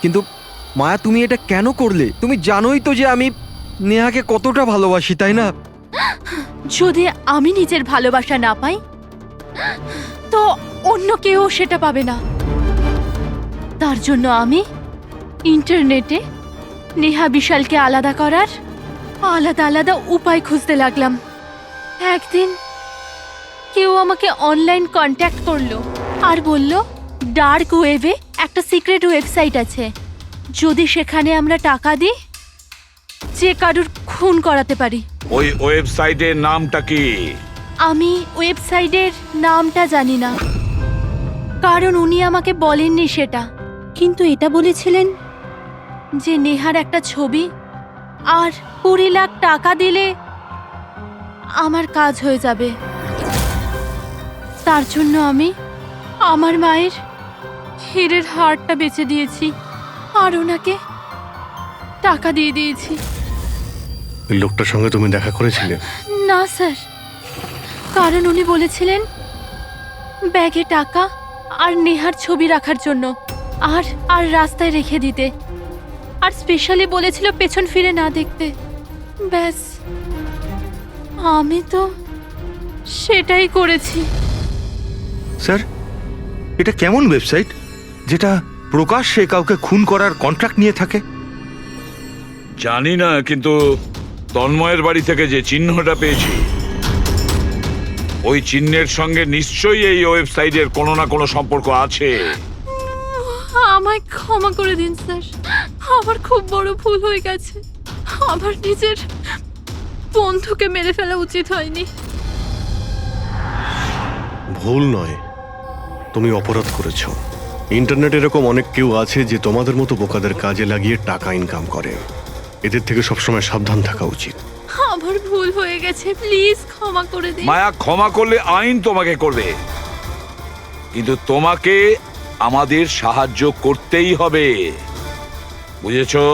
কিন্তু মায়া তুমি এটা কেন করলে? তুমি জানোই তো যে আমি নেহাকে কতটা ভালোবাসি, তাই না? যদি আমি নিজের ভালোবাসা না পাই, তো অন্য কেউ সেটা পাবে না। তার জন্য আমি ইন্টারনেটে নেহা বিশালকে আলাদা করার আলাদা আলাদা উপায় খুঁজতে লাগলাম। একদিন কেউ আমাকে অনলাইন কন্ট্যাক্ট করলো আর বলল ডার্ক ওয়েবে একটা সিক্রেট ওয়েবসাইট আছে, যদি সেখানে আমরা টাকা দিই যে কারুর খুন করাতে পারি। ওই ওয়েবসাইটের নামটা কি? আমি ওয়েবসাইটের নামটা জানি না, কারণ উনি আমাকে বলেননি সেটা। কিন্তু এটা বলেছিলেন যে নেহার একটা ছবি আর 20 লাখ টাকা দিলে আমার কাজ হয়ে যাবে। তার জন্য আমি আমার মায়ের হীরের হারটা বেচে দিয়েছি আর ওনাকে টাকা দিয়ে দিয়েছি। ওই লোকটার সঙ্গে তুমি দেখা করেছিলে? না স্যার, কারণ উনি বলেছিলেন ব্যাগে টাকা আর নেহার ছবি রাখার জন্য, আর আর রাস্তায় রেখে দিতে, আর স্পেশালি বলেছিল পেছন ফিরে না দেখতে। ব্যাস, আমি তো সেটাই করেছি। স্যার, এটা কেমন ওয়েবসাইট যেটা প্রকাশ্যে কাউকে খুন করার কন্ট্রাক্ট নিয়ে থাকে? জানি না, কিন্তু তন্ময়ের বাড়ি থেকে যে চিহ্নটা পেয়েছি, ওই চিহ্নের সঙ্গে নিশ্চয়ই এই ওয়েবসাইটের কোনো না কোনো সম্পর্ক আছে। আমায় ক্ষমা করে দিন স্যার, আমার খুব বড় ভুল হয়ে গেছে। আমার নিজের বন্ধুকে মেরে ফেলা উচিত হয়নি। ভুল নয়, তুমি অপরাধ করেছো। ইন্টারনেটে এরকম অনেক কেউ আছে যে তোমাদের মতো বোকাদের কাজে লাগিয়ে টাকা ইনকাম করে। এদের থেকে সবসময় সাবধান থাকা উচিত। আমার ভুল হয়ে গেছে, প্লিজ ক্ষমা করে দিন। মায়া, ক্ষমা করলে আইন তোমাকে করবে, কিন্তু তোমাকে আমাদের সাহায্য করতেই হবে, বুঝেছো?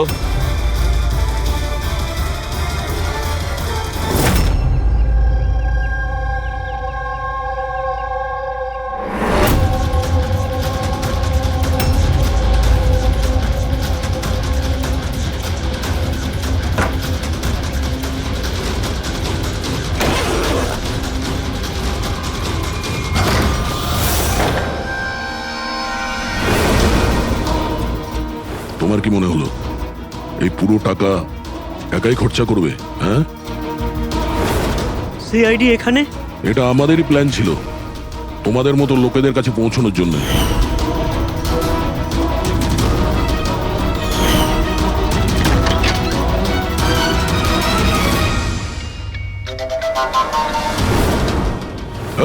তোমার কি মনে হলো এই পুরো টাকা একাই খরচা করবে? হ্যাঁ, সিআইডি এখানে? এটা আমাদেরই প্ল্যান ছিল, তোমাদের মতো লোকেদের কাছে পৌঁছানোর জন্য।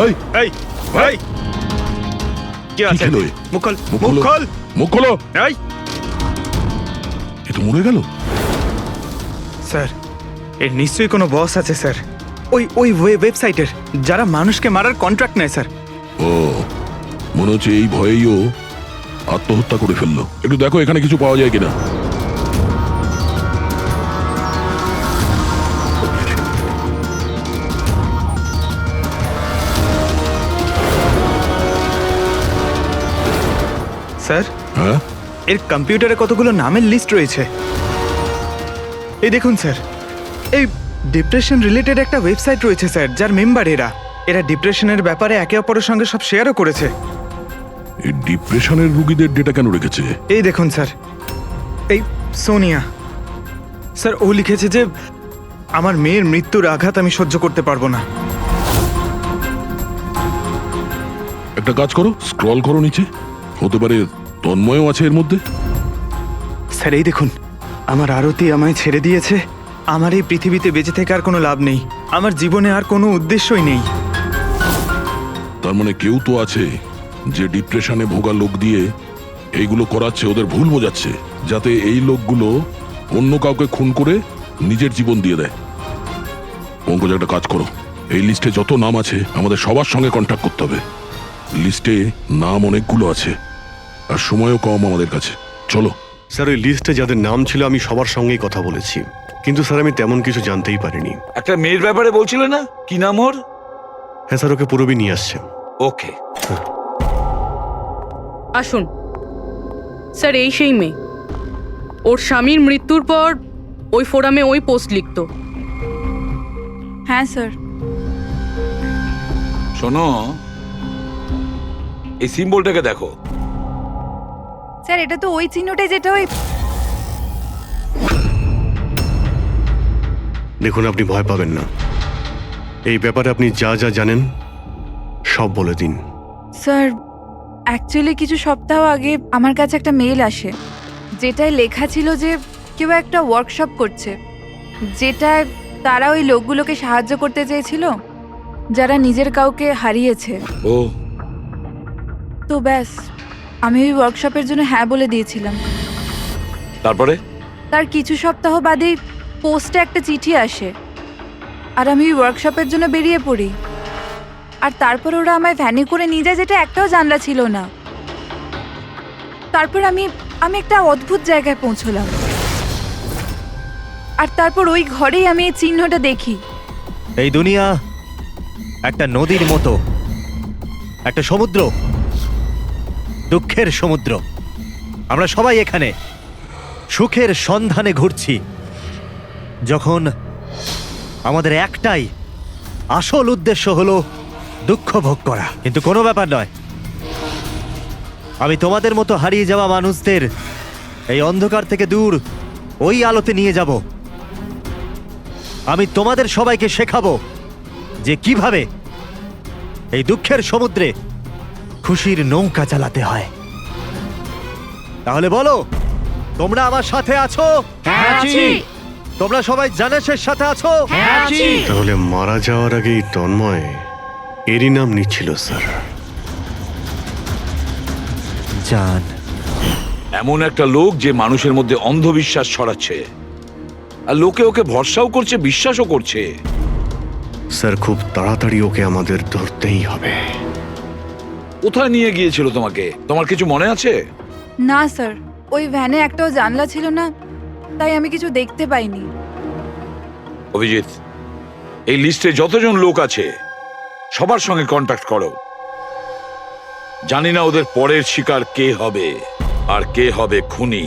এই এই এই কি আছে? ছিল এ? মুখ খোল, মুখ মুখ খোলো। খোল। মুখ খোলো। এই এ তো মরে গেল। স্যার, এর নিশ্চয়ই কোনো বস আছে স্যার, ওই ওই ওয়েবসাইটের যারা মানুষকে মারার কন্ট্রাক্ট নেয় স্যার। ও, মনে হচ্ছে এই ভয়েই ও আত্মহত্যা করে ফেললো। একটু দেখো এখানে কিছু পাওয়া যায় কিনা। স্যার, হ্যাঁ, এর কম্পিউটারে কতগুলো নামের লিস্ট রয়েছে। এই দেখুন স্যার, এই ডিপ্রেশন রিলেটেড একটা ওয়েবসাইট রয়েছে স্যার, যার মেম্বার এরা এরা ডিপ্রেশনের ব্যাপারে একে অপরের সঙ্গে সব শেয়ারও করেছে। এই ডিপ্রেশনের রুগীদের ডেটা কেন রেখেছে? এই দেখুন স্যার, এই সোনিয়া স্যার, ও লিখেছে যে আমার মেয়ের মৃত্যুর আঘাত আমি সহ্য করতে পারবো না। একটা কাজ করো, স্ক্রল করো নিচে, হতে পারে তন্ময়ও আছে এর মধ্যে। স্যার এই দেখুন, আমার আরতি আমায় ছেড়ে দিয়েছে, আমার এই পৃথিবীতে বেঁচে থেকে আর কোনো লাভ নেই, আমার জীবনে আর কোনো উদ্দেশ্যই নেই। তার মানে কেউ তো আছে যে ডিপ্রেশনে ভোগা লোক দিয়ে এইগুলো করাচ্ছে, ওদের ভুল বোঝাচ্ছে, যাতে এই লোকগুলো অন্য কাউকে খুন করে নিজের জীবন দিয়ে দেয়। পঙ্কজ, একটা কাজ করো, এই লিস্টে যত নাম আছে আমাদের সবার সঙ্গে কন্ট্যাক্ট করতে হবে। লিস্টে নাম অনেকগুলো আছে আর সময়ও কম আমাদের কাছে। চলো। স্যার, ওই লিস্টে যাদের নাম ছিল আমি সবার সঙ্গেই কথা বলেছি, কিন্তু স্যার আমি তেমন কিছু জানতেই পারিনি। একটা মেয়ের ব্যাপারে বলছিলে না, কি নাম ওর? হ্যাঁ স্যার, ওকে পুরবি নিয়ে আসছে। ওকে, আসুন স্যার, এই সেই মেয়ে, ওর স্বামীর মৃত্যুর পর ওই ফোরামে ওই পোস্ট লিখতো। হ্যাঁ স্যার। শোনো, এই সিম্বলটাকে দেখো। স্যার, এটা তো ওই চিহ্নটাই যেটা ওই। দেখুন, আপনি ভয় পাবেন না, এই ব্যাপারে আপনি যা যা জানেন সব বলে দিন। স্যার, অ্যাকচুয়ালি কিছু সপ্তাহ আগে আমার কাছে একটা মেল আসে, যেটায় লেখা ছিল যে কেউ একটা ওয়ার্কশপ করছে, যেটায় তারা ওই লোকগুলোকে সাহায্য করতে চেয়েছিল যারা নিজের কাউকে হারিয়েছে। ও, তো ব্যাস, আমি ওই ওয়ার্কশপের জন্য হ্যাঁ বলে দিয়েছিলাম। তারপরে? তার কিছু সপ্তাহ বাদেই পোস্টে একটা চিঠি আসে, আর আমি ওই ওয়ার্কশপের জন্য বেরিয়ে পড়ি। আর তারপর ওরা আমায় ভ্যানে করে নিয়ে যায়, যেটা একটাও জানলা ছিল না। তারপর আমি একটা অদ্ভুত জায়গায় পৌঁছলাম, আর তারপর ওই ঘরেই আমি এই চিহ্নটা দেখি। এই দুনিয়া একটা নদীর মতো, একটা সমুদ্র, দুঃখের সমুদ্র। আমরা সবাই এখানে সুখের সন্ধানে ঘুরছি, যখন আমাদের একটাই আসল উদ্দেশ্য হলো দুঃখ ভোগ করা। কিন্তু কোনো ব্যাপার নয়, আমি তোমাদের মতো হারিয়ে যাওয়া মানুষদের এই অন্ধকার থেকে দূর ওই আলোতে নিয়ে যাব। আমি তোমাদের সবাইকে শেখাবো যে কিভাবে এই দুঃখের সমুদ্রে খুশির নৌকা চালাতে হয়। তাহলে বলো, তোমরা আমার সাথে আছো? হ্যাঁ, আছি। তোমরা সবাই জানেশের সাথে আছো? হ্যাঁ, আছি। তাহলে মারা যাওয়ার আগেই তন্ময় এরই নাম নিচ্ছিল স্যার। জান, এমন একটা লোক যে মানুষের মধ্যে অন্ধবিশ্বাস ছড়াচ্ছে, আর লোকে ওকে ভরসাও করছে, বিশ্বাসও করছে। স্যার খুব তাড়াতাড়ি ওকে আমাদের ধরতেই হবে। কোথায় নিয়ে গিয়েছিল তোমাকে? তোমার কিছু মনে আছে? না স্যার, ওই ভ্যানে একটাও জানলা ছিল না, তাই আমি কিছু দেখতে পাইনি। অভিজিৎ, এই লিস্টে যতজন লোক আছে সবার সঙ্গে কন্ট্যাক্ট করো। জানি না ওদের পরের শিকার কে হবে আর কে হবে খুনি।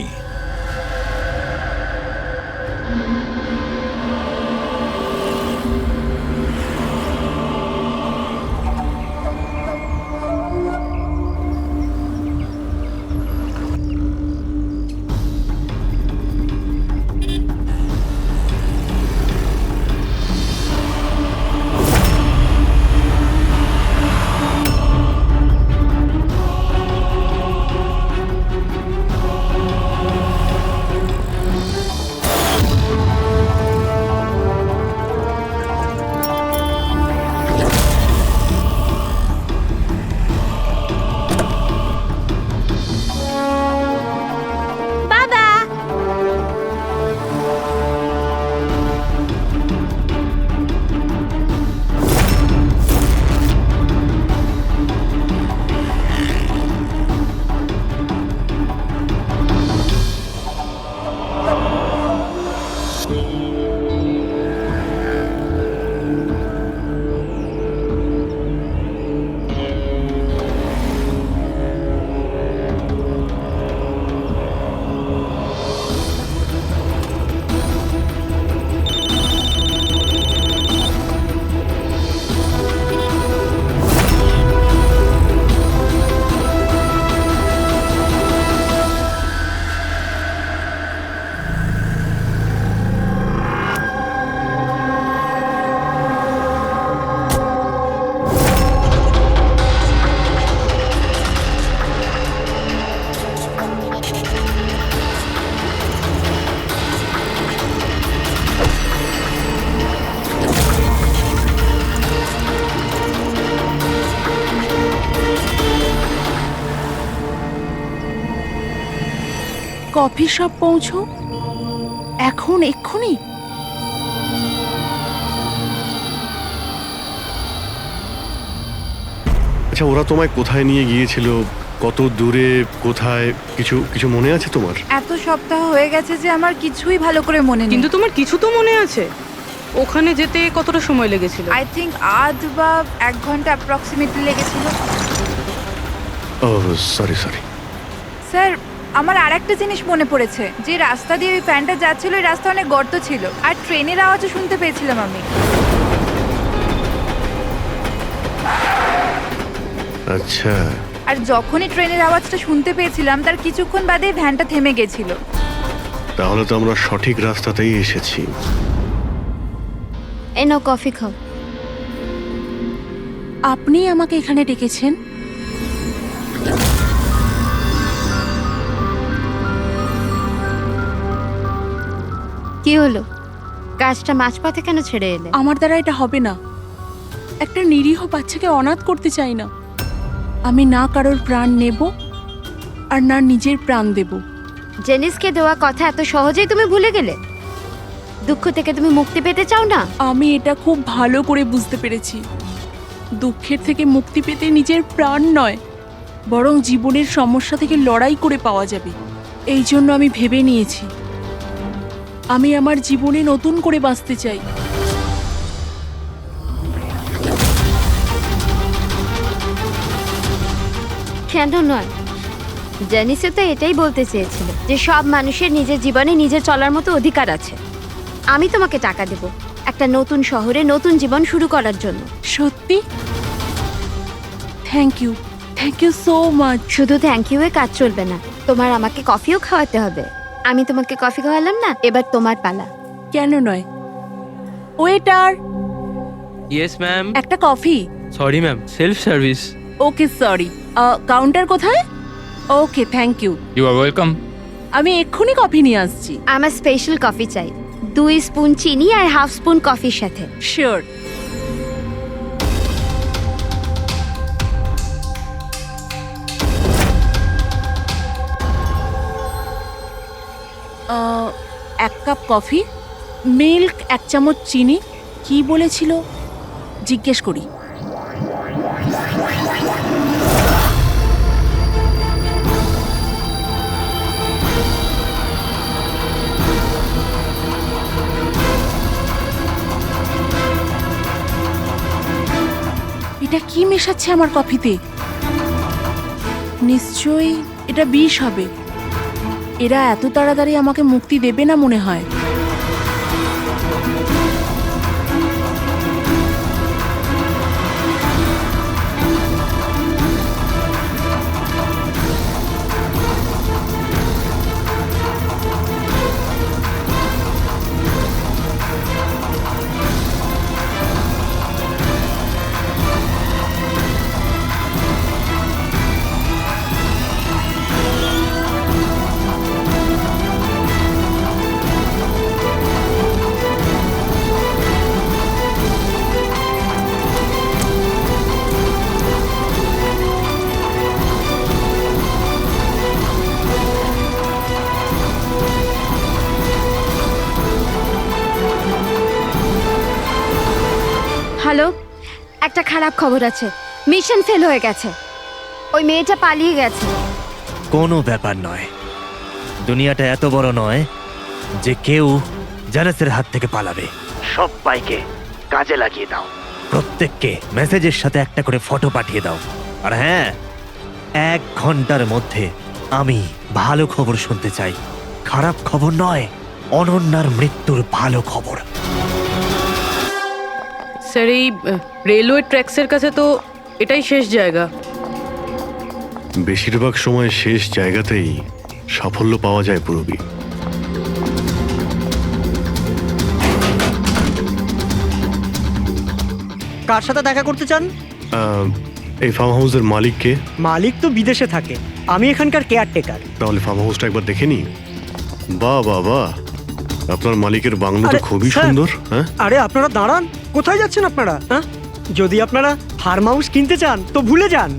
কফি শপ পৌঁছো এখন, এক্ষুনি। আচ্ছা, ওরা তোমায় কোথায় নিয়ে গিয়েছিল, কত দূরে, কোথায়, কিছু কিছু মনে আছে তোমার? এত সপ্তাহ হয়ে গেছে যে আমার কিছুই ভালো করে মনে নেই। কিন্তু তোমার কিছু তো মনে আছে? ওখানে যেতে কতটা সময় লেগেছিল? আই থিঙ্ক আধ বা 1 ঘন্টা অ্যাপ্রক্সিমেটলি লেগেছিল। ও সরি। স্যার, আমার আরেকটা জিনিস মনে পড়েছে, যে রাস্তা দিয়ে ওই ফ্যানটা যাচ্ছিল ওই রাস্তা অনেক গর্ত ছিল, আর ট্রেনের আওয়াজও শুনতে পেয়েছিলাম আমি। আচ্ছা, আর যখনই ট্রেনের আওয়াজটা শুনতে পেয়েছিলাম তার কিছুক্ষণ বাদেই ভ্যানটা থেমে গেছিল। তাহলে তো আমরা সঠিক রাস্তাতেই এসেছি। এই নাও কফি খাও। আপনি আমাকে এখানে ডেকেছেন? কি হলো? কাজটা মাঝপথে কেন ছেড়ে এলে? আমার দ্বারা এটা হবে না। একটা নিরীহ বাচ্চাকে অনাথ করতে চাই না। আমি না কারোর প্রাণ নেব আর না নিজের প্রাণ দেব। জেনিসকে দেওয়া কথা এত সহজেই তুমি ভুলে গেলে? দুঃখ থেকে তুমি মুক্তি পেতে চাও না? আমি এটা খুব ভালো করে বুঝতে পেরেছি। দুঃখের থেকে মুক্তি পেতে নিজের প্রাণ নয়, বরং জীবনের সমস্যা থেকে লড়াই করে পাওয়া যাবে। এই জন্য আমি ভেবে নিয়েছি আমি আমার জীবনে নতুন করে বাঁচতে চাই। কেন নয়? জেনিসও তো এটাই বলতে চেয়েছিল যে সব মানুষের নিজের জীবনে নিজে চলার মতো অধিকার আছে। আমি তোমাকে টাকা দেব একটা নতুন শহরে নতুন জীবন শুরু করার জন্য। সত্যি? Thank you so much. শুধু থ্যাংক ইউ এ কাজ চলবে না, তোমার আমাকে কফিও খাওয়াতে হবে। আমি তোমাকে কফি খাওয়ালাম না, এবার তোমার পালা। কেন নয়? ওয়েটার। Yes ma'am. একটা coffee. Sorry ma'am, self service. Okay sorry. Counter কোথায়? Okay thank you. You are welcome. আমি এক্ষুনি কফি নিয়ে আসছি। আমার স্পেশাল কফি চাই, 2 স্পুন চিনি আর হাফ স্পুন কফির সাথে। শিওর। এক কাপ কফি, মিল্ক 1 চামচ চিনি। কি বলেছিল? জিজ্ঞেস করি। এটা কি মেশাচ্ছে আমার কফিতে? নিশ্চয়ই এটা বিষ হবে। এরা এত তাড়াতাড়ি আমাকে মুক্তি দেবে না মনে হয়। হ্যালো, একটা খারাপ খবর আছে। মিশন ফেল হয়ে গেছে। ওই মেয়েটা পালিয়ে গেছে। কোনো ব্যাপার নয়, দুনিয়াটা এত বড় নয় যে কেউ জানাসের হাত থেকে পালাবে। সবাইকে কাজে লাগিয়ে দাও, প্রত্যেককে মেসেজের সাথে একটা করে ফটো পাঠিয়ে দাও। আর হ্যাঁ, 1 ঘন্টার মধ্যে আমি ভালো খবর শুনতে চাই। খারাপ খবর নয়, অনন্যার মৃত্যুর ভালো খবর। স্যার, এই রেলওয়ে ট্র্যাকসের কাছে তো এটাই শেষ জায়গা। বেশিরভাগ সময় শেষ জায়গাতেই সাফল্য পাওয়া যায় পূরবী। কার সাথে দেখা করতে চান? এই ফার্ম হাউসের মালিককে। মালিক তো বিদেশে থাকে, আমি এখানকার কেয়ারটেকার। তাহলে ফার্ম হাউসটা একবার দেখে নি। বাহ বাহ বাহ, আপনার মালিকের বাংলো তো আরে, খুবই স্যার। সুন্দর। হ্যাঁ, আরে আপনারা দাঁড়ান, কোথায় যাচ্ছেন আপনারা? হ্যাঁ, যদি আপনারা ফার্ম হাউস কিনতে চান তো ভুলে যান,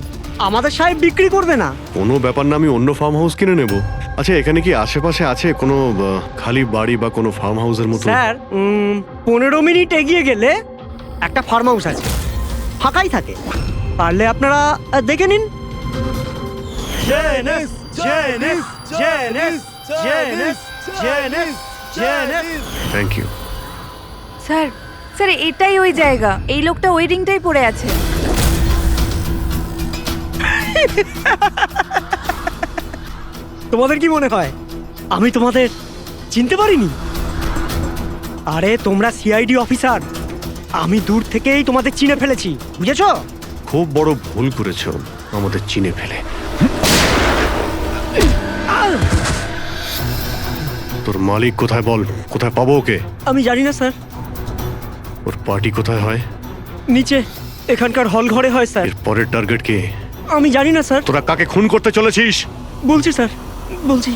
আমাদের সাহেব বিক্রি করবে না। কোনো ব্যাপার না, আমি অন্য ফার্ম হাউস কিনে নেব। আচ্ছা, এখানে কি আশেপাশে আছে কোনো খালি বাড়ি বা কোনো ফার্ম হাউসের মতো? স্যার 15 মিনিট এগিয়ে গেলে একটা ফার্ম হাউস আছে, ফাঁকাই থাকে, পারলে আপনারা দেখে নিন। Thank you. স্যার, স্যার এটাই ওই জায়গা। এই লোকটা ওয়েডিংটাই পড়ে আছে। তোমাদের কি মনে হয় আমি তোমাদের চিনতে পারিনি? আরে তোমরা সিআইডি অফিসার, আমি দূর থেকেই তোমাদের চিনে ফেলেছি, বুঝেছো? খুব বড় ভুল করেছো আমাদের চিনে ফেলে। তোর মালিক কোথায় বল, কোথায় পাবো ওকে? আমি জানি না স্যার। ওর পার্টি কোথায় হয়? নিচে এখানকার হল ঘরে হয় স্যার। এর পরের টার্গেট কে? আমি জানি না স্যার। তোরা কাকে খুন করতে চলেছিস? বলছি স্যার, বলছি।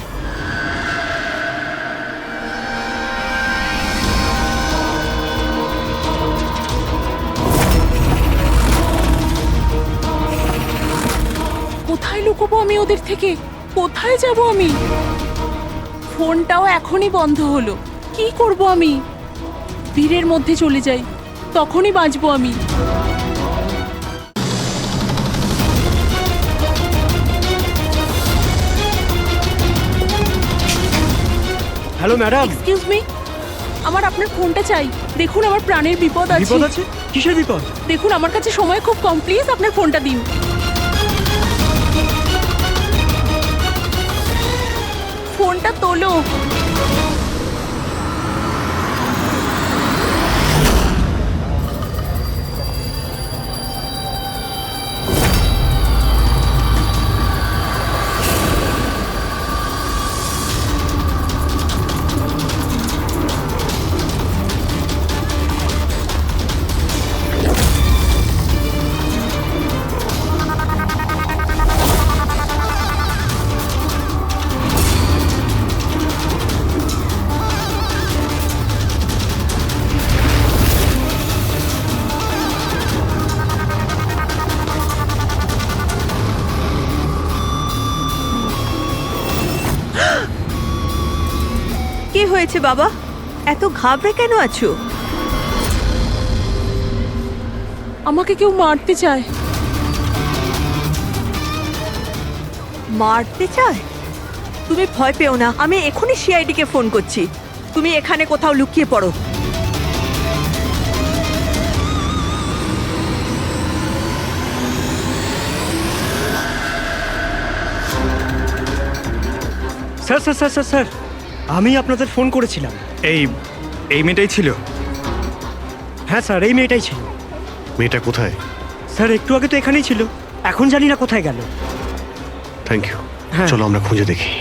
কোথায় লুকোবো আমি ওদের থেকে? কোথায় যাব আমি? ফোনটাও এখনই বন্ধ হলো। কি করব আমি? ভিড়ের মধ্যে চলে যাই, তখনই বাঁচবো আমি। Hello madam. এক্সকিউজ মি, আমার আপনার ফোনটা চাই। দেখুন আমার প্রাণের বিপদ আছে। বিপদ আছে? কিসের বিপদ? দেখুন আমার কাছে সময় খুব কম, প্লিজ আপনার ফোনটা দিন। ফোনটা তোলো। কি হয়েছে বাবা, এত ঘাবড়ে কেন আছো? আমাকে কেউ মারতে চায়। মারতে চায়? তুমি ভয় পেও না, আমি এখনই সিআইডি কে ফোন করছি। তুমি এখানে কোথাও লুকিয়ে পড়ো। Sir sir sir sir sir আমি আপনাদের ফোন করেছিলাম। এই মেয়েটাই ছিল? হ্যাঁ স্যার, এই মেয়েটাই ছিল। মেয়েটা কোথায়? স্যার একটু আগে তো এখানেই ছিল, এখন জানি না কোথায় গেল। Thank you. হ্যাঁ। চলো আমরা খুঁজে দেখি।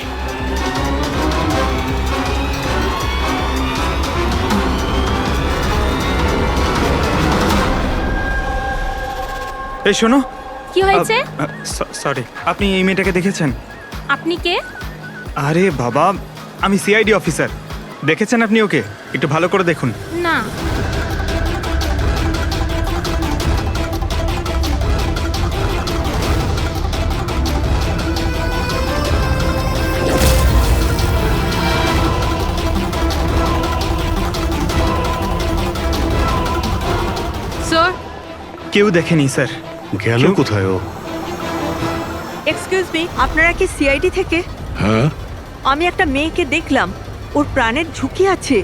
এই শোনো। কি হয়েছে? সরি, আপনি এই মেয়েটাকে দেখেছেন? আপনি কে? আরে বাবা, আমি সিআইডি অফিসার। দেখেছেন আপনি ওকে? একটু ভালো করে দেখুন। না। স্যার, কেউ দেখেনি স্যার। গেল কোথায় ও? এক্সকিউজ মি, আপনারা কি সিআইডি থেকে? হ্যাঁ। আমি একটা মেয়েকে দেখলাম, ওর প্রাণের ঝুঁকি আছে।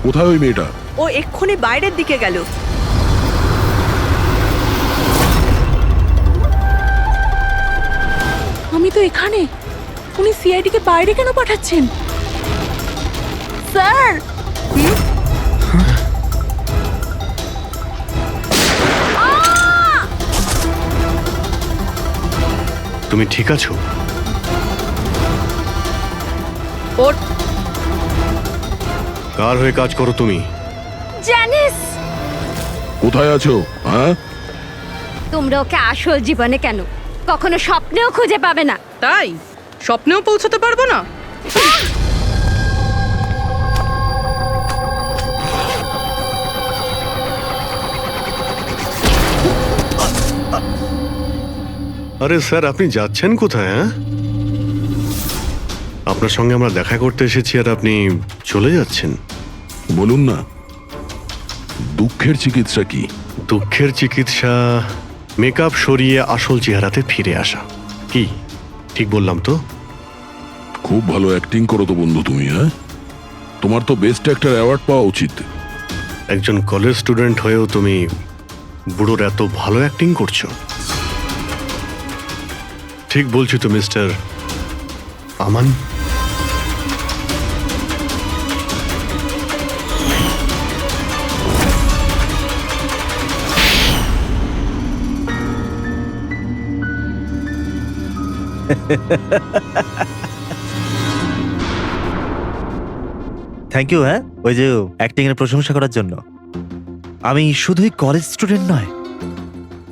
কোথায় ওই মেয়েটা? ও এক্ষুনি বাইরের দিকে গেল। আমি তো এখানে, উনি সিআইডি কে বাইরে কেন পাঠাচ্ছেন? স্যার, তুমি ঠিক আছো? ওর কার হয়ে কাজ করো তুমি? জানিস কোথায় আছো? হ্যাঁ, তোমরা ওকে আসল জীবনে কেন কখনো স্বপ্নেও খুঁজে পাবে না। তাই স্বপ্নেও পৌঁছতে পারবো না? আরে স্যার, আপনি যাচ্ছেন কোথায়? হ্যাঁ, আপনার সঙ্গে আমরা দেখা করতে এসেছি আর আপনি চলে যাচ্ছেন। বলুন না, দুঃখের চিকিৎসা কি? দুঃখের চিকিৎসা মেকআপ সরিয়ে আসল চেহারাতে ফিরে আসা। কি ঠিক বললাম তো? খুব ভালো অ্যাক্টিং করো তো বন্ধু তুমি। হ্যাঁ, তোমার তো বেস্ট অ্যাক্টর অ্যাওয়ার্ড পাওয়া উচিত। একজন কলেজ স্টুডেন্ট হয়েও তুমি বুড়োর এত ভালো অ্যাক্টিং করছো। ঠিক বলছি তো মিস্টার আমান? Thank you. হ্যাঁ, ওই যে অ্যাক্টিং এর প্রশংসা করার জন্য। আমি শুধুই কলেজ স্টুডেন্ট নয়,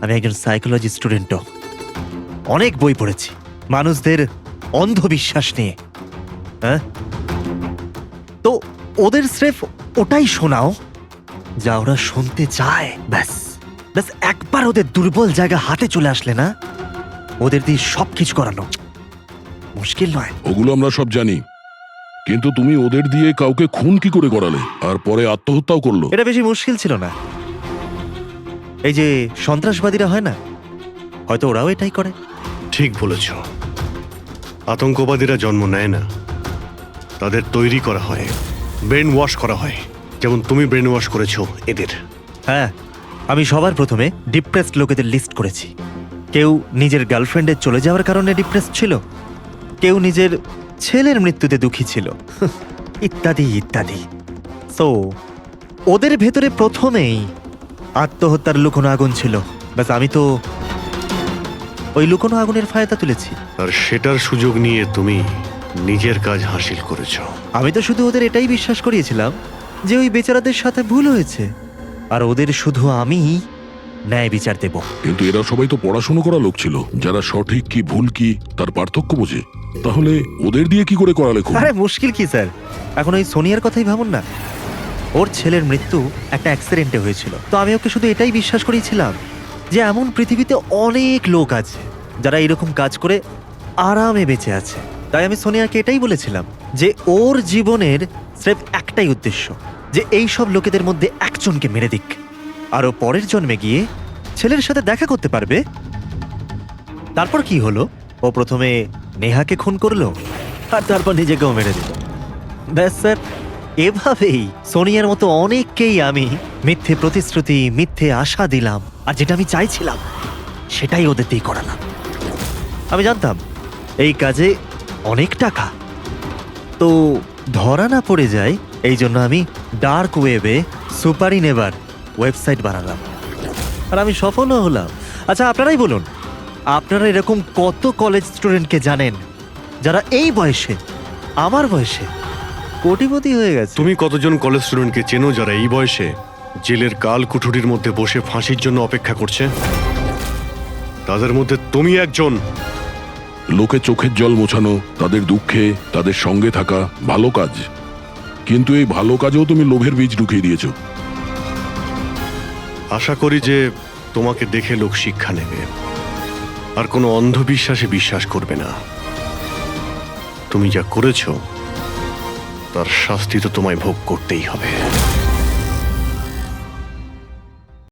আমি একজন সাইকোলজি স্টুডেন্টও। অনেক বই পড়েছি মানুষদের অন্ধবিশ্বাস নিয়ে। হ্যাঁ, তো ওদের স্রেফ ওটাই শোনাও যা ওরা শুনতে চায়। ব্যাস ব্যাস, একবার ওদের দুর্বল জায়গা হাতে চলে আসলে না, ওদের দিয়ে সবকিছু করানো মুশকিল নয়। ওগুলো আমরা সব জানি, কিন্তু তুমি ওদের দিয়ে কাউকে খুন কি করে করালে, আর পরে আত্মহত্যাও করলো? এটা বেশি মুশকিল ছিল না। এই যে সন্ত্রাসবাদীরা হয় না, হয়তো ওরাও এটাই করে। ঠিক বলেছ। আতঙ্কবাদীরা জন্ম নেয় না, তাদের তৈরি করা হয়, ব্রেন ওয়াশ করা হয়, যেমন তুমি ব্রেন ওয়াশ করেছো এদের। হ্যাঁ, আমি সবার প্রথমে ডিপ্রেসড লোকেদের লিস্ট করেছি। কেউ নিজের গার্লফ্রেন্ডের চলে যাওয়ার কারণে ডিপ্রেসড ছিল, কেউ নিজের ছেলের মৃত্যুতে দুঃখী ছিল, ইত্যাদি ইত্যাদি। সো ওদের ভেতরে প্রথমেই আত্মহত্যার লুকোনো আগুন ছিল। ব্যাস, আমি তো ওই লুকোনো আগুনের ফায়দা তুলেছি। আর সেটার সুযোগ নিয়ে তুমি নিজের কাজ হাসিল করেছো। আমি তো শুধু ওদের এটাই বিশ্বাস করিয়েছিলাম যে ওই বেচারাদের সাথে ভুল হয়েছে, আর ওদের শুধু আমি ন্যায় বিচার দেব। কিন্তু এরা সবাই তো পড়াশোনা করা লোক ছিল, যারা সঠিক কি ভুল কি তার পার্থক্য বোঝে। তাহলে ওদের দিয়ে কি করে করালে খুন? আরে মুশকিল কি স্যার, এখন ওই সোনিয়ার কথাই ভাবুন না। ওর ছেলের মৃত্যু একটা অ্যাক্সিডেন্টে হয়েছিল, তো আমি ওকে শুধু এটাই বিশ্বাস করিয়েছিলাম যে এমন পৃথিবীতে অনেক লোক আছে যারা এরকম কাজ করে আরামে বেঁচে আছে। তাই আমি সোনিয়াকে এটাই বলেছিলাম যে ওর জীবনের স্রেফ একটাই উদ্দেশ্য, যে এই সব লোকেদের মধ্যে একজনকে মেরে দিক, আর ও পরের জন্মে গিয়ে ছেলের সাথে দেখা করতে পারবে। তারপর কি হলো? ও প্রথমে নেহাকে খুন করলো আর তারপর নিজেকেও মেরে দিল। ব্যাস স্যার, এভাবেই সোনিয়ার মতো অনেককেই আমি মিথ্যে প্রতিশ্রুতি, মিথ্যে আশা দিলাম, আর যেটা আমি চাইছিলাম সেটাই ওদের দিয়ে করালাম। আমি জানতাম এই কাজে অনেক টাকা, তো ধরা না পড়ে যায়, এই জন্য আমি ডার্ক ওয়েবে সুপারি নেভার ওয়েবসাইট বানালাম, আর আমি সফলও হলাম। আচ্ছা, আপনারাই বলুন, আপনারা এরকম কত কলেজ স্টুডেন্টকে জানেন যারা এই বয়সে, আমার বয়সে, কোটিপতি হয়ে গেছে? তুমি কতজন কলেজ স্টুডেন্টকে চেনো যারা এই বয়সে জেলের কাল কুঠুরির মধ্যে বসে ফাঁসির জন্য অপেক্ষা করছে? তাদের মধ্যে তুমি একজন। লোকে চোখের জল মোছানো, তাদের দুঃখে তাদের সঙ্গে থাকা ভালো কাজ, কিন্তু এই ভালো কাজেও তুমি লোভের বীজ ঢুকিয়ে দিয়েছো। আশা করি যে তোমাকে দেখে লোক শিক্ষা নেবে আর কোনো অন্ধবিশ্বাসে বিশ্বাস করবে না। তুমি যা করেছো তার শাস্তি তো তোমায় ভোগ করতেই হবে।